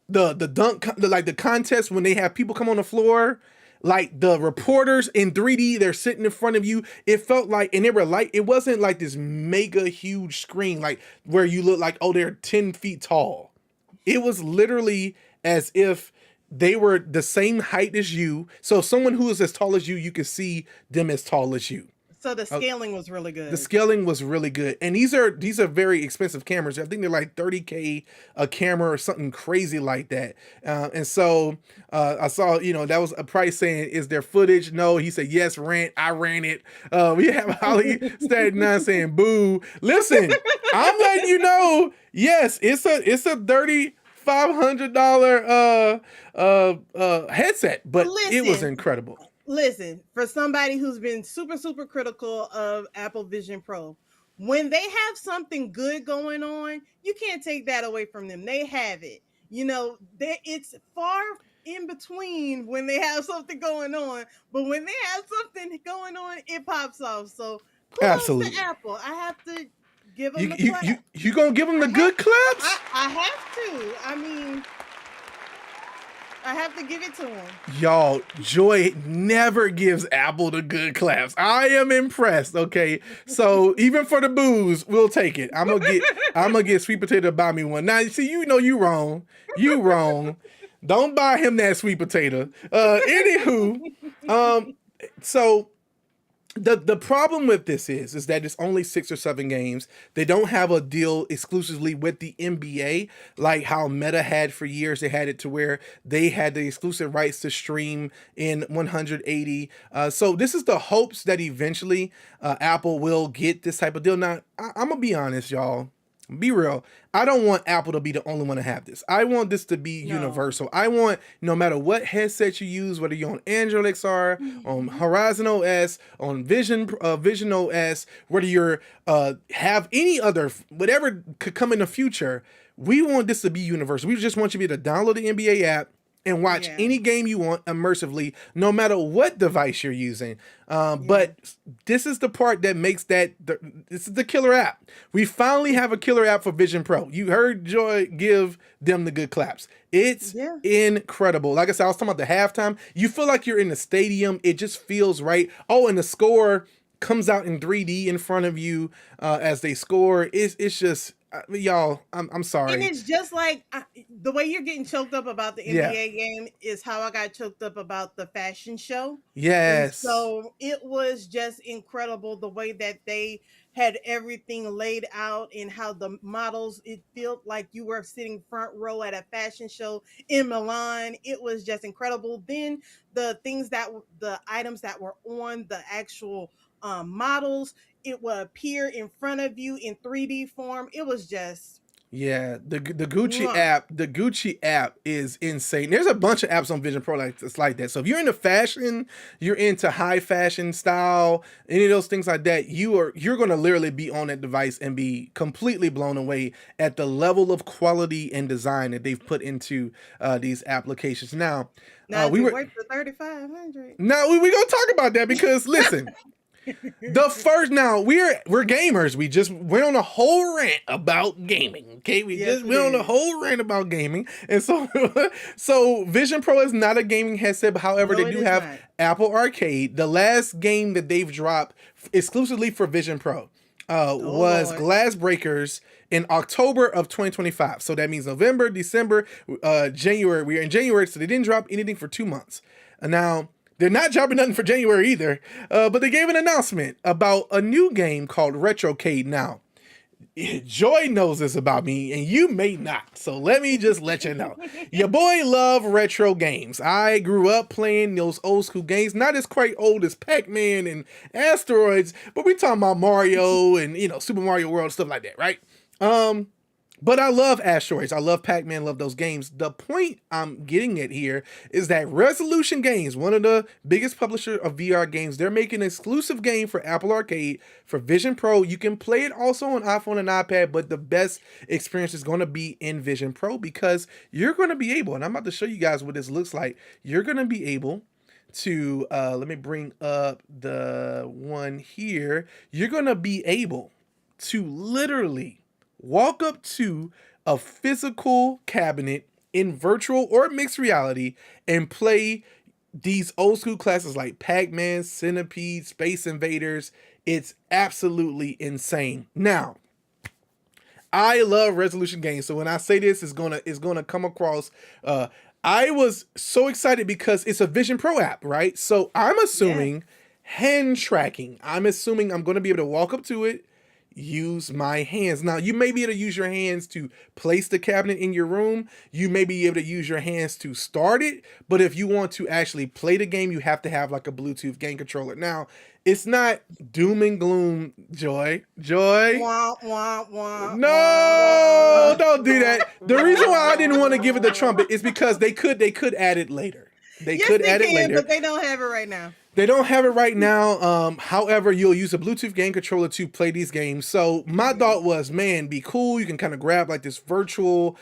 the dunk, the contest when they have people come on the floor, like the reporters in 3D, they're sitting in front of you. It felt like, and they were like, it wasn't like this mega huge screen, like where you look like, oh, they're 10 feet tall. It was literally as if they were the same height as you. So someone who is as tall as you, you can see them as tall as you. So the scaling was really good. The scaling was really good. And these are very expensive cameras. I think they're like $30K a camera or something crazy like that. And so I saw, that was a price saying, is there footage? No. He said, yes, rent. I ran it. We have Holly Static 9 saying, boo. Listen, I'm letting you know, yes, it's a $3,500 headset, but it was incredible. listen, for somebody who's been super, super critical of Apple Vision Pro, when they have something good going on, you can't take that away from them. They have it. It's far in between when they have something going on, but when they have something going on, it pops off. So kudos to Absolutely. Apple. I have to give them You the you clap. you you gonna give them I the have, good claps? I have to. I mean, I have to give it to them. Y'all, Joy never gives Apple the good claps. I am impressed. Okay, so even for the booze, we'll take it. I'm gonna get Sweet Potato to buy me one. Now, see, you wrong. You wrong. Don't buy him that sweet potato. Anywho, so the problem with this is that it's only 6 or 7 games. They don't have a deal exclusively with the NBA like how Meta had for years. They had it to where they had the exclusive rights to stream in 180. So this is the hopes that eventually Apple will get this type of deal. Now I'm gonna be honest, y'all. Be real. I don't want Apple to be the only one to have this. I want this to be No. universal. I want, no matter what headset you use, whether you're on Android XR, on Horizon OS, on Vision OS, whether you're have any other, whatever could come in the future, we want this to be universal. We just want you to be able to download the NBA app and watch any game you want immersively, no matter what device you're using. But this is the part that makes this is the killer app. We finally have a killer app for Vision Pro. You heard Joy give them the good claps. It's incredible. Like I said, I was talking about the halftime. You feel like you're in the stadium. It just feels right. Oh, and the score comes out in 3D in front of you as they score. It's just... y'all, I'm sorry. And it's just like the way you're getting choked up about the NBA game is how I got choked up about the fashion show. Yes. And so it was just incredible the way that they had everything laid out and how the models, it felt like you were sitting front row at a fashion show in Milan. It was just incredible. Then the items that were on the actual models, it would appear in front of you in 3D form. It was just the Gucci app is insane. There's a bunch of apps on Vision Pro it's like that. So if you're into fashion, you're into high fashion style, any of those things like that, you're going to literally be on that device and be completely blown away at the level of quality and design that they've put into these applications. Now we were worth the 3,500. Now we're gonna talk about that because listen. We're gamers. We just went on a whole rant about gaming. Okay, we went on a whole rant about gaming, and so Vision Pro is not a gaming headset. But however, they do have Apple Arcade. The last game that they've dropped exclusively for Vision Pro was Glass Breakers in October of 2025. So that means November, December, January. We're in January, so they didn't drop anything for 2 months. Now, they're not dropping nothing for January either, but they gave an announcement about a new game called Retrocade. Now, Joy knows this about me, and you may not, so let me just let you know. Your boy love retro games. I grew up playing those old school games, not as quite old as Pac-Man and Asteroids, but we talking about Mario and, Super Mario World, stuff like that, right? But I love Asteroids. I love Pac-Man, love those games. The point I'm getting at here is that Resolution Games, one of the biggest publishers of VR games, they're making an exclusive game for Apple Arcade for Vision Pro. You can play it also on iPhone and iPad, but the best experience is going to be in Vision Pro because you're going to be able, and I'm about to show you guys what this looks like, you're going to be able to, let me bring up the one here. You're going to be able to literally walk up to a physical cabinet in virtual or mixed reality and play these old school classics like Pac-Man, Centipede, Space Invaders. It's absolutely insane. Now, I love resolution games, so when I say this, it's gonna come across. I was so excited because it's a Vision Pro app, right? So I'm assuming hand tracking. I'm assuming I'm gonna be able to walk up to it, use my hands. Now, you may be able to use your hands to place the cabinet in your room. You may be able to use your hands to start it. But if you want to actually play the game, you have to have like a Bluetooth game controller. Now, it's not doom and gloom, Joy. Wah, wah, wah, No, don't do that. The reason why I didn't want to give it the trumpet is because they could add it later. They Yes, could they add it can, later. but they don't have it right now. They don't have it right now. However, you'll use a Bluetooth game controller to play these games. So my thought was, man, be cool. You can kind of grab like this virtual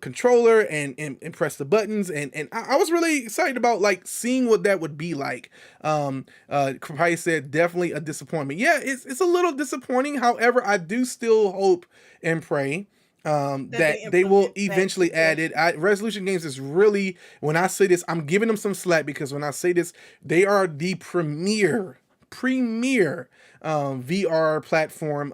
controller and press the buttons. And I was really excited about like seeing what that would be like. Price said definitely a disappointment. Yeah, it's a little disappointing. However, I do still hope and pray that they will implement that eventually add it. Resolution Games is really, when I say this, I'm giving them some slack because when I say this, they are the premier VR platform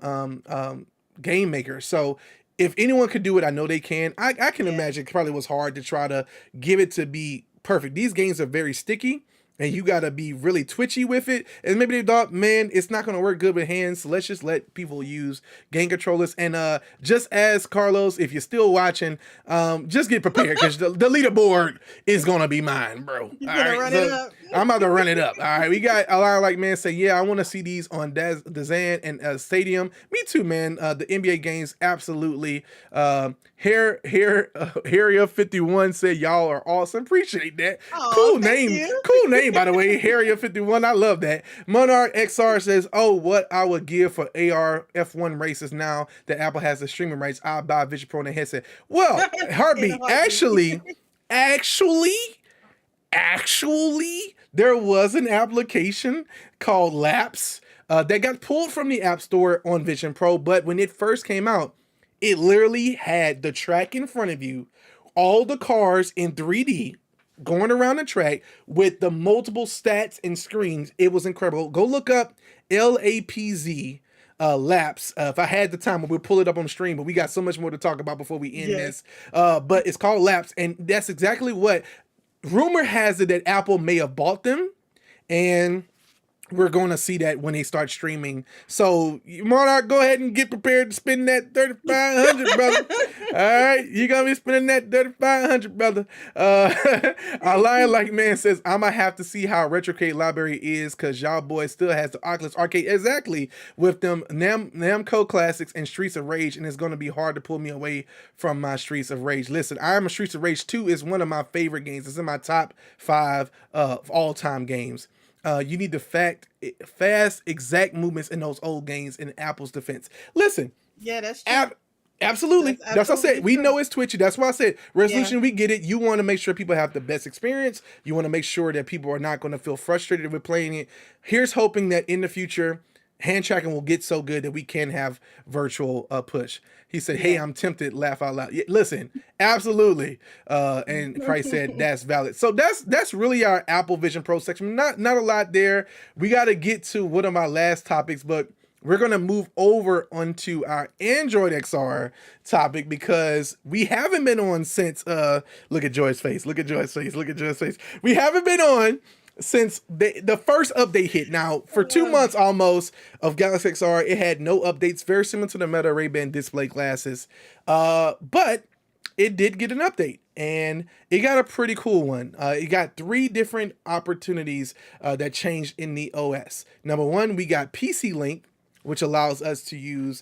game maker. So if anyone could do it, I know they can. I can imagine it probably was hard to try to give it to be perfect. These games are very sticky. And you gotta be really twitchy with it. And maybe they thought, man, it's not gonna work good with hands. So let's just let people use game controllers. And just as Carlos, if you're still watching, just get prepared because the leaderboard is gonna be mine, bro. You gonna run it up? I'm about to run it up. All right, we got a lot of like man say, yeah, I want to see these on Dazan and Stadium. Me too, man. The NBA games, absolutely. Harrier 51 said y'all are awesome. Appreciate that. Cool name. Cool name, by the way. Harrier 51. I love that. Monarch XR says, oh, what I would give for AR F1 races now that Apple has the streaming rights. I'll buy a Vision Pro and a headset. Well, Heartbeat, actually, there was an application called Laps that got pulled from the App Store on Vision Pro, but when it first came out, it literally had the track in front of you, all the cars in 3D going around the track with the multiple stats and screens. It was incredible. Go look up LAPZ Laps. If I had the time, we'll pull it up on stream, but we got so much more to talk about before we end this. But it's called Laps, and that's exactly what rumor has it that Apple may have bought them, and we're going to see that when they start streaming. So, Monarch, go ahead and get prepared to spend that $3,500, brother. All right, you're going to be spending that $3,500, brother. Our Lion Like Man says, I'm going to have to see how Retrocade Library is because y'all boys still has the Oculus Arcade. Exactly, with them Namco Classics and Streets of Rage, and it's going to be hard to pull me away from my Streets of Rage. Listen, I'm a Streets of Rage 2 is one of my favorite games. It's in my top 5 of all-time games. You need the fast, exact movements in those old games in Apple's defense. Listen. Yeah, that's true. Absolutely. That's what I said. We know it's twitchy. That's why I said resolution, we get it. You want to make sure people have the best experience. You want to make sure that people are not going to feel frustrated with playing it. Here's hoping that in the future, hand tracking will get so good that we can have virtual push. He said, hey, I'm tempted, laugh out loud. Yeah, listen, absolutely. And Price said that's valid. So that's really our Apple Vision Pro section. Not a lot there. We got to get to one of my last topics, but we're going to move over onto our Android XR topic because we haven't been on since, look at Joy's face. Look at Joy's face. Look at Joy's face. We haven't been on since the first update hit. Now, for 2 months almost of Galaxy XR, it had no updates, very similar to the Meta Ray-Ban display glasses. But it did get an update, and it got a pretty cool one. It got 3 different opportunities that changed in the OS. Number 1, we got PC Link, which allows us to use,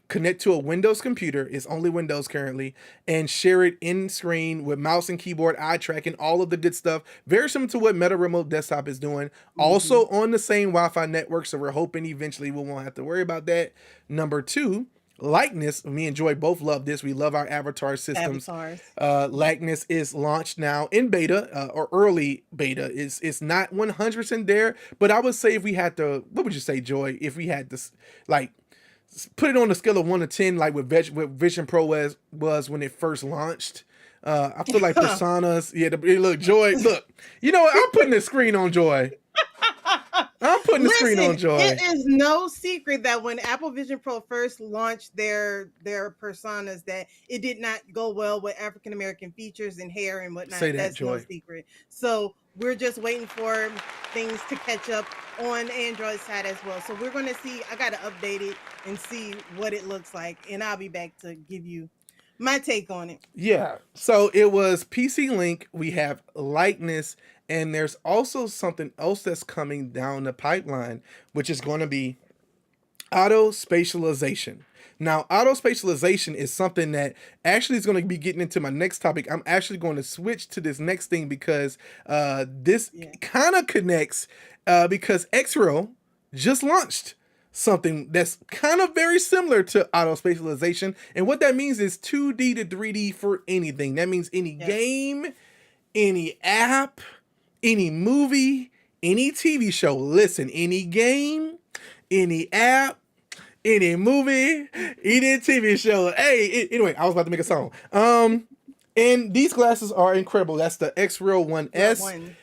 connect to a Windows computer, it's only Windows currently, and share it in screen with mouse and keyboard, eye tracking, all of the good stuff. Very similar to what Meta Remote Desktop is doing. Also on the same Wi-Fi network, so we're hoping eventually we won't have to worry about that. Number 2, likeness. Me and Joy both love this. We love our avatar systems. Likeness is launched now in beta or early beta. It's not 100% there, but I would say if we had to, what would you say, Joy? If we had to like put it on a scale of 1 to 10, like what Vision Pro was when it first launched. I feel like personas. Yeah, look, Joy. Look, you know what? I'm putting the screen on Joy. I'm putting the screen on Joy. It is no secret that when Apple Vision Pro first launched their personas, that it did not go well with African American features and hair and whatnot. Say that, that's Joy. No secret. So we're just waiting for things to catch up on Android side as well. So we're going to see. I got to update it and see what it looks like, and I'll be back to give you my take on it. Yeah. So it was PC Link. We have likeness. And there's also something else that's coming down the pipeline, which is going to be Auto spatialization. Now, auto spatialization is something that actually is going to be getting into my next topic. I'm actually going to switch to this next thing because this kind of connects because Xreal just launched something that's kind of very similar to auto spatialization. And what that means is 2D to 3D for anything. That means any game, any app, any movie, any TV show. Listen, any game, any app, any movie, any TV show. Hey, anyway, I was about to make a song. And these glasses are incredible. That's the Xreal 1S.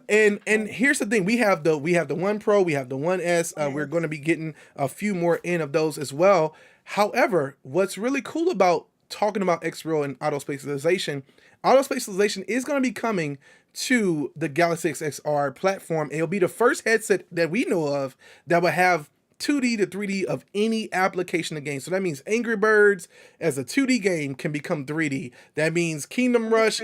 And here's the thing: we have the 1 Pro, we have the 1S. We're going to be getting a few more in of those as well. However, what's really cool about talking about Xreal and auto spatialization is going to be coming to the Galaxy X XR platform. It'll be the first headset that we know of that will have 2D to 3D of any application of game. So that means Angry Birds as a 2D game can become 3D. That means Kingdom Rush,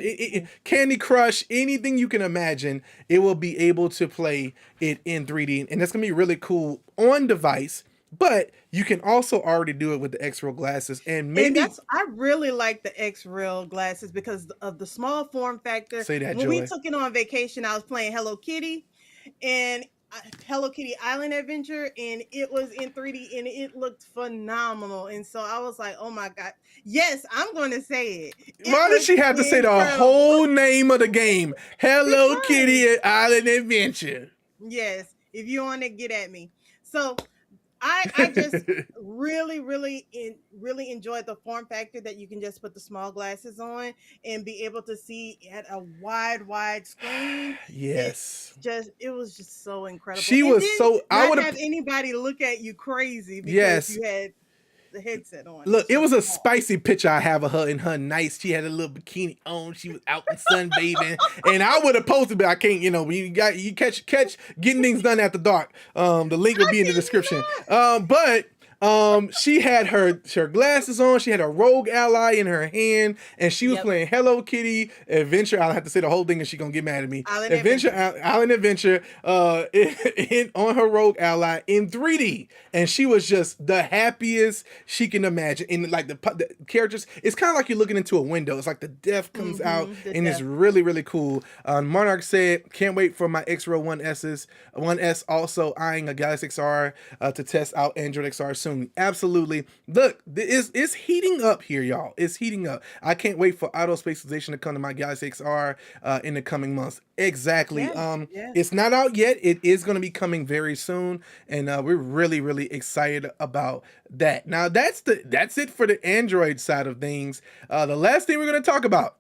Candy Crush, anything you can imagine, it will be able to play it in 3D. And that's going to be really cool on device. But you can also already do it with the Xreal glasses, and maybe I really like the Xreal glasses because of the small form factor. Say that, when Joy. we took it on vacation, I was playing Hello Kitty and Hello Kitty Island Adventure, and it was in 3D and it looked phenomenal. And so I was like, oh my God, yes, I'm going to say it. Why did she have to say the whole name of the game? Hello Kitty Island Adventure. Yes, if you want to get at me. So I just really enjoyed the form factor that you can just put the small glasses on and be able to see at a wide screen. Yes. It was just so incredible. She was so I would have anybody look at you crazy because you had the headset on. Look, it was a spicy picture I have of her in her nice. She had a little bikini on. She was out in sunbathing, and I would have posted, but I can't. You know, when you catch getting things done after dark. The link will be in the description. But she had her glasses on. She had a Rogue Ally in her hand, and she was playing Hello Kitty Adventure. I'll have to say the whole thing, and she's gonna get mad at me. Island Adventure. On her Rogue Ally in 3D, and she was just the happiest she can imagine. And like the characters, it's kind of like you're looking into a window. It's like the depth comes out, and it's really cool. Monarch said, "Can't wait for my Xreal 1S. Also eyeing a Galaxy XR to test out Android XR soon." Absolutely. Look, it's heating up here, y'all. It's heating up. I can't wait for auto spatialization to come to my Galaxy XR in the coming months. Exactly. It's not out yet. It is going to be coming very soon, and we're really excited about that. Now that's it for the Android side of things. The last thing we're going to talk about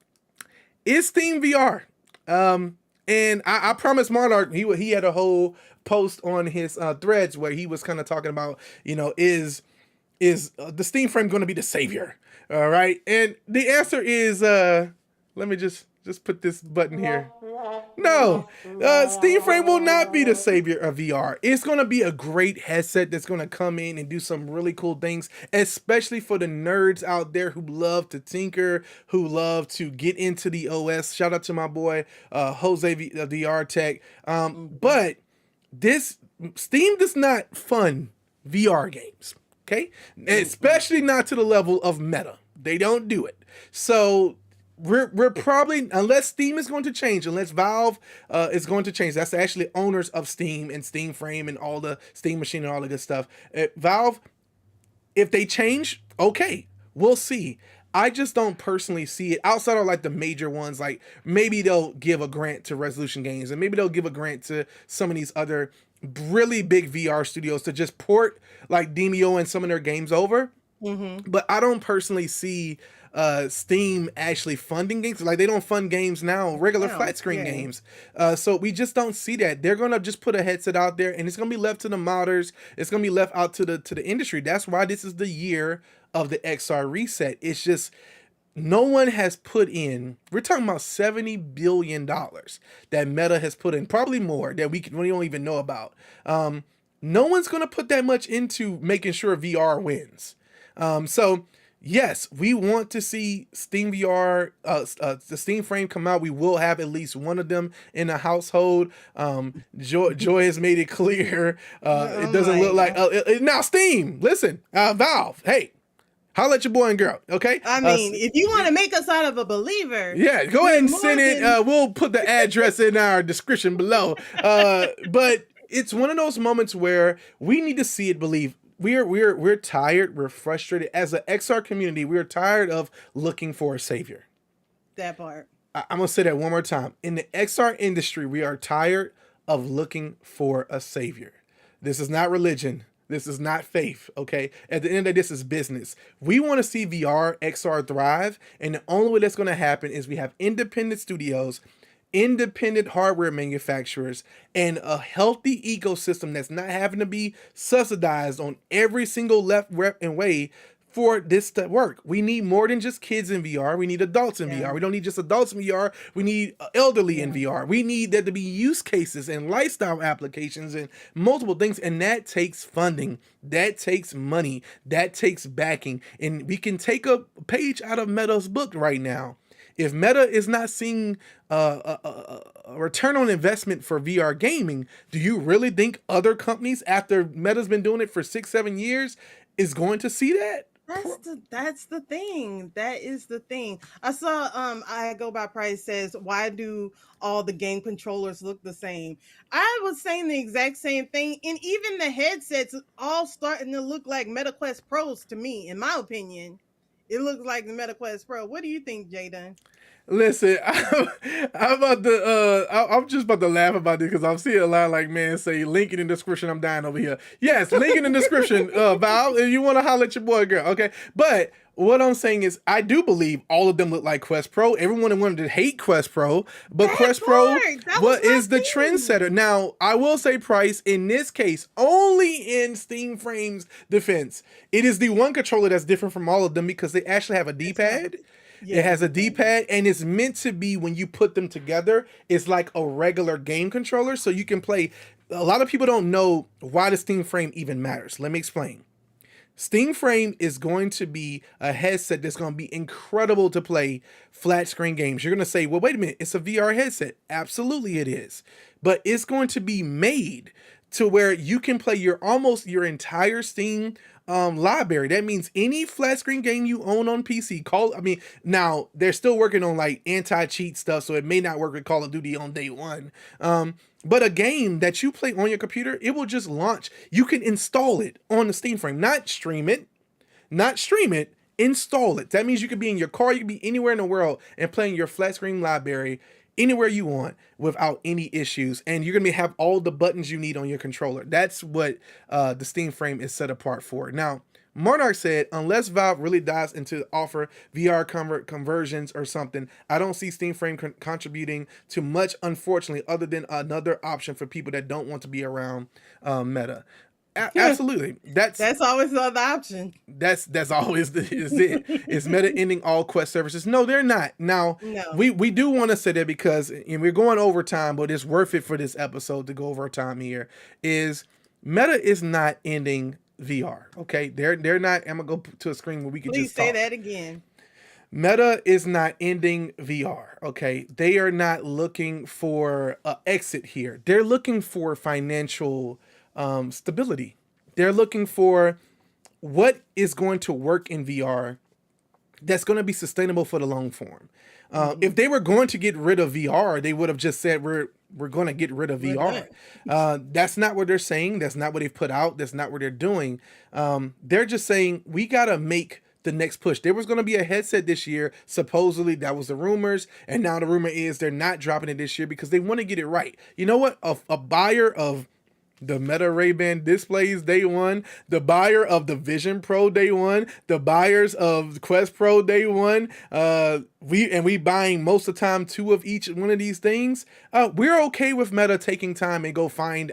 is Steam VR. And I promised Monarch he had a whole post on his threads where he was kind of talking about, you know, is the Steam Frame going to be the savior? All right. And the answer is, let me just put this button here. No, Steam Frame will not be the savior of VR. It's going to be a great headset that's going to come in and do some really cool things, especially for the nerds out there who love to tinker, who love to get into the OS. Shout out to my boy, Jose VR Tech. But this Steam does not fund VR games, okay? Especially not to the level of Meta. They don't do it. So we're probably, unless Steam is going to change, unless Valve is going to change, that's actually owners of Steam and Steam Frame and all the Steam Machine and all the good stuff. Valve, if they change, okay, we'll see. I just don't personally see it outside of like the major ones. Like maybe they'll give a grant to Resolution Games, and maybe they'll give a grant to some of these other really big VR studios to just port like Demio and some of their games over. But I don't personally see Steam actually funding games. Like they don't fund games now, regular flat screen games. So we just don't see that. They're gonna just put a headset out there, and it's gonna be left to the modders. It's gonna be left out to the industry. That's why this is the year of the XR reset. It's just no one has put in. We're talking about $70 billion that Meta has put in, probably more that we don't even know about. No one's gonna put that much into making sure VR wins. So yes, we want to see Steam VR, the Steam Frame come out. We will have at least one of them in the household. Joy has made it clear. It doesn't look like now Steam. Listen, Valve. Hey, holla at your boy and girl. Okay. I mean, if you want to make us out of a believer, yeah, go ahead and send it. We'll put the address in our description below. But it's one of those moments where we need to see it, believe. We're tired. We're frustrated as an XR community. We're tired of looking for a savior. That part. I'm gonna say that one more time. In the XR industry, we are tired of looking for a savior. This is not religion. This is not faith. Okay. At the end of the day, this is business. We want to see VR, XR thrive, and the only way that's going to happen is we have independent studios, independent hardware manufacturers, and a healthy ecosystem that's not having to be subsidized on every single left, right, and way for this to work. We need more than just kids in VR. We need adults in VR. We don't need just adults in VR. We need elderly in VR. We need there to be use cases and lifestyle applications and multiple things. And that takes funding. That takes money. That takes backing. And we can take a page out of Meta's book right now. If Meta is not seeing a return on investment for VR gaming, do you really think other companies, after Meta's been doing it for 6-7 years, is going to see that? That's the thing. That is the thing. I saw I Go By Price says, why do all the game controllers look the same? I was saying the exact same thing, and even the headsets all starting to look like MetaQuest Pros to me, in my opinion. It looks like the MetaQuest Pro. What do you think, JDun? Listen, I'm just about to laugh about this because I'm seeing a lot of like man say link in the description. I'm dying over here. Yes, link in the description, Val. If you want to holler at your boy, girl, okay. But what I'm saying is, I do believe all of them look like Quest Pro. Everyone wanted to hate Quest Pro, but Quest Pro is the trendsetter. Now, I will say, Price, in this case, only in Steam Frame's defense, it is the one controller that's different from all of them because they actually have a D-pad. Yeah. It has a D-pad, and it's meant to be, when you put them together, it's like a regular game controller, so you can play. A lot of people don't know why the Steam Frame even matters. Let me explain. Steam Frame is going to be a headset that's going to be incredible to play flat screen games. You're going to say, well, wait a minute, it's a VR headset. Absolutely it is. But it's going to be made to where you can play your entire Steam library. That means any flat screen game you own on PC. Now they're still working on like anti-cheat stuff, so it may not work with Call of Duty on day one. But a game that you play on your computer, it will just launch. You can install it on the Steam Frame, not stream it, install it. That means you could be in your car, you could be anywhere in the world and playing your flat screen library anywhere you want without any issues, and you're gonna have all the buttons you need on your controller. That's what the Steam Frame is set apart for. Now, Monarch said, unless Valve really dives into offer VR conversions or something, I don't see Steam Frame contributing to much, unfortunately, other than another option for people that don't want to be around Meta. Absolutely. That's always the other option. That's always is Meta ending all Quest services? No, they're not. Now, we do want to say that because, and we're going over time, but it's worth it for this episode to go over time here, is Meta is not ending VR. Okay. They're not. I'm gonna go to a screen where we can just talk. Please say that again. Meta is not ending VR, okay? They are not looking for an exit here. They're looking for financial stability. They're looking for what is going to work in VR that's going to be sustainable for the long form. If they were going to get rid of VR, they would have just said, we're going to get rid of VR. That's not what they're saying. That's not what they've put out. That's not what they're doing. They're just saying, we got to make the next push. There was going to be a headset this year. Supposedly that was the rumors. And now the rumor is they're not dropping it this year because they want to get it right. You know what? A buyer of the Meta Ray-Ban displays day one, the buyer of the Vision Pro day one, the buyers of Quest Pro day one, we buying most of the time 2 of each one of these things. We're okay with Meta taking time and go find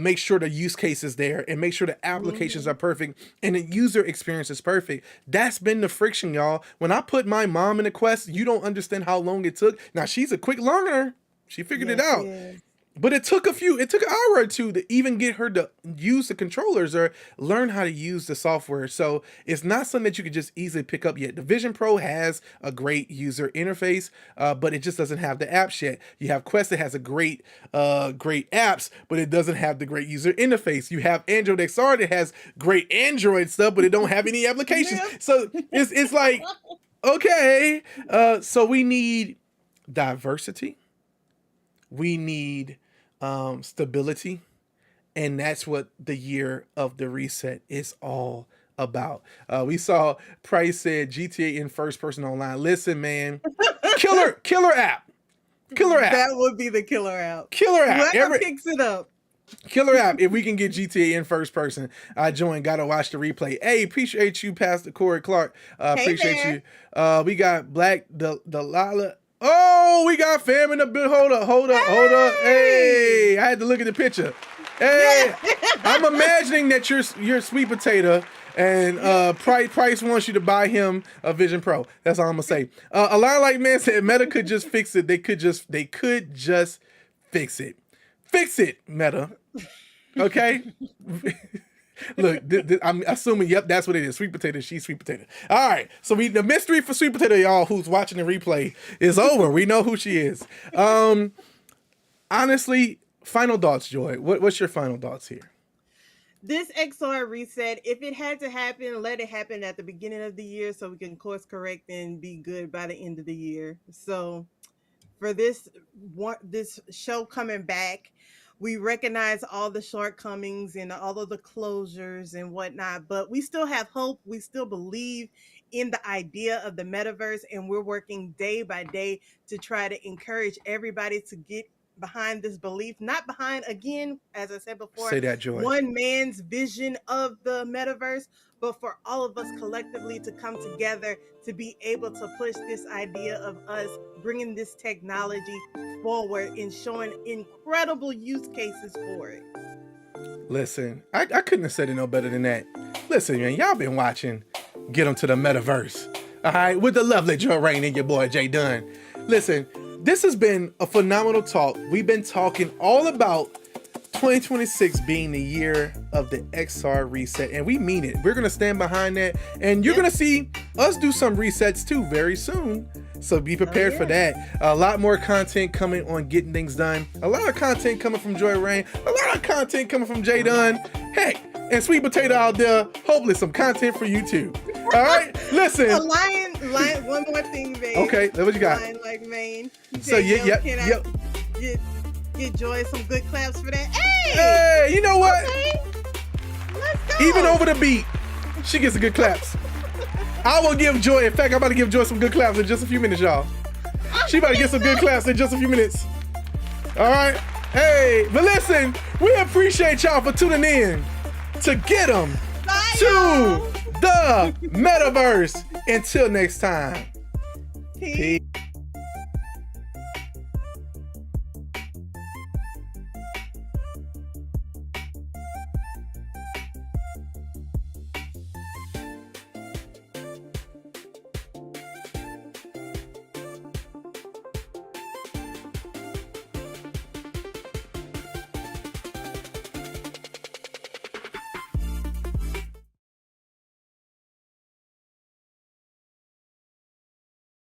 make sure the use case is there and make sure the applications are perfect and the user experience is perfect. That's been the friction, y'all. When I put my mom in a Quest, you don't understand how long it took. Now she's a quick learner. She figured it out. But it took an hour or two to even get her to use the controllers or learn how to use the software. So it's not something that you can just easily pick up yet. The Vision Pro has a great user interface, but it just doesn't have the apps yet. You have Quest that has a great apps, but it doesn't have the great user interface. You have Android XR that has great Android stuff, but it don't have any applications. Yeah. So it's like, okay, so we need diversity. We need stability, and that's what the year of the reset is all about. We saw Price said GTA in first person online. Listen, man, killer app. That would be the killer app. Whoever picks it up. Killer app. If we can get GTA in first person, I joined. Gotta watch the replay. Hey, appreciate you, Pastor Corey Clark. Appreciate you. We got Black Delilah. Oh, we got fam in the building. Hold up. Hey, I had to look at the picture. Hey, I'm imagining that you're sweet potato, and Price wants you to buy him a Vision Pro. That's all I'm gonna say. A line like man said, Meta could just fix it. They could just fix it. Fix it, Meta. Okay. Look, I'm assuming, yep, that's what it is. Sweet potato, she's sweet potato. All right, so the mystery for sweet potato, y'all, who's watching the replay, is over. We know who she is. Honestly, final thoughts, Joy. What's your final thoughts here? This XR reset, if it had to happen, let it happen at the beginning of the year so we can course correct and be good by the end of the year. So for this show coming back, we recognize all the shortcomings and all of the closures and whatnot, but we still have hope. We still believe in the idea of the metaverse, and we're working day by day to try to encourage everybody to get behind this belief, not behind, again, as I said before, Say that, Joy. one man's vision of the metaverse, but for all of us collectively to come together to be able to push this idea of us bringing this technology forward and showing incredible use cases for it. Listen, I couldn't have said it no better than that. Listen, man, y'all been watching Get 'em to the Metaverse, all right, with the lovely JoyReign and your boy JDun. Listen, this has been a phenomenal talk. We've been talking all about 2026 being the year of the XR reset, and we mean it. We're gonna stand behind that, and you're gonna see us do some resets too very soon. So be prepared for that. A lot more content coming on Getting Things Done. A lot of content coming from JoyReign. A lot of content coming from JDun. Heck, and Sweet Potato out there. Hopefully some content for you too. All right, listen. A lion, one more thing, babe. Okay, what you got? Lion like Maine. So yep. Get Joy some good claps for that. Hey, you know what? Okay. Let's go. Even over the beat, she gets some good claps. I will give Joy, in fact, I'm about to give Joy some good claps in just a few minutes, y'all. She about to get some good claps in just a few minutes. All right. Hey, but listen, we appreciate y'all for tuning in to Get 'em to the Metaverse. Until next time. Peace.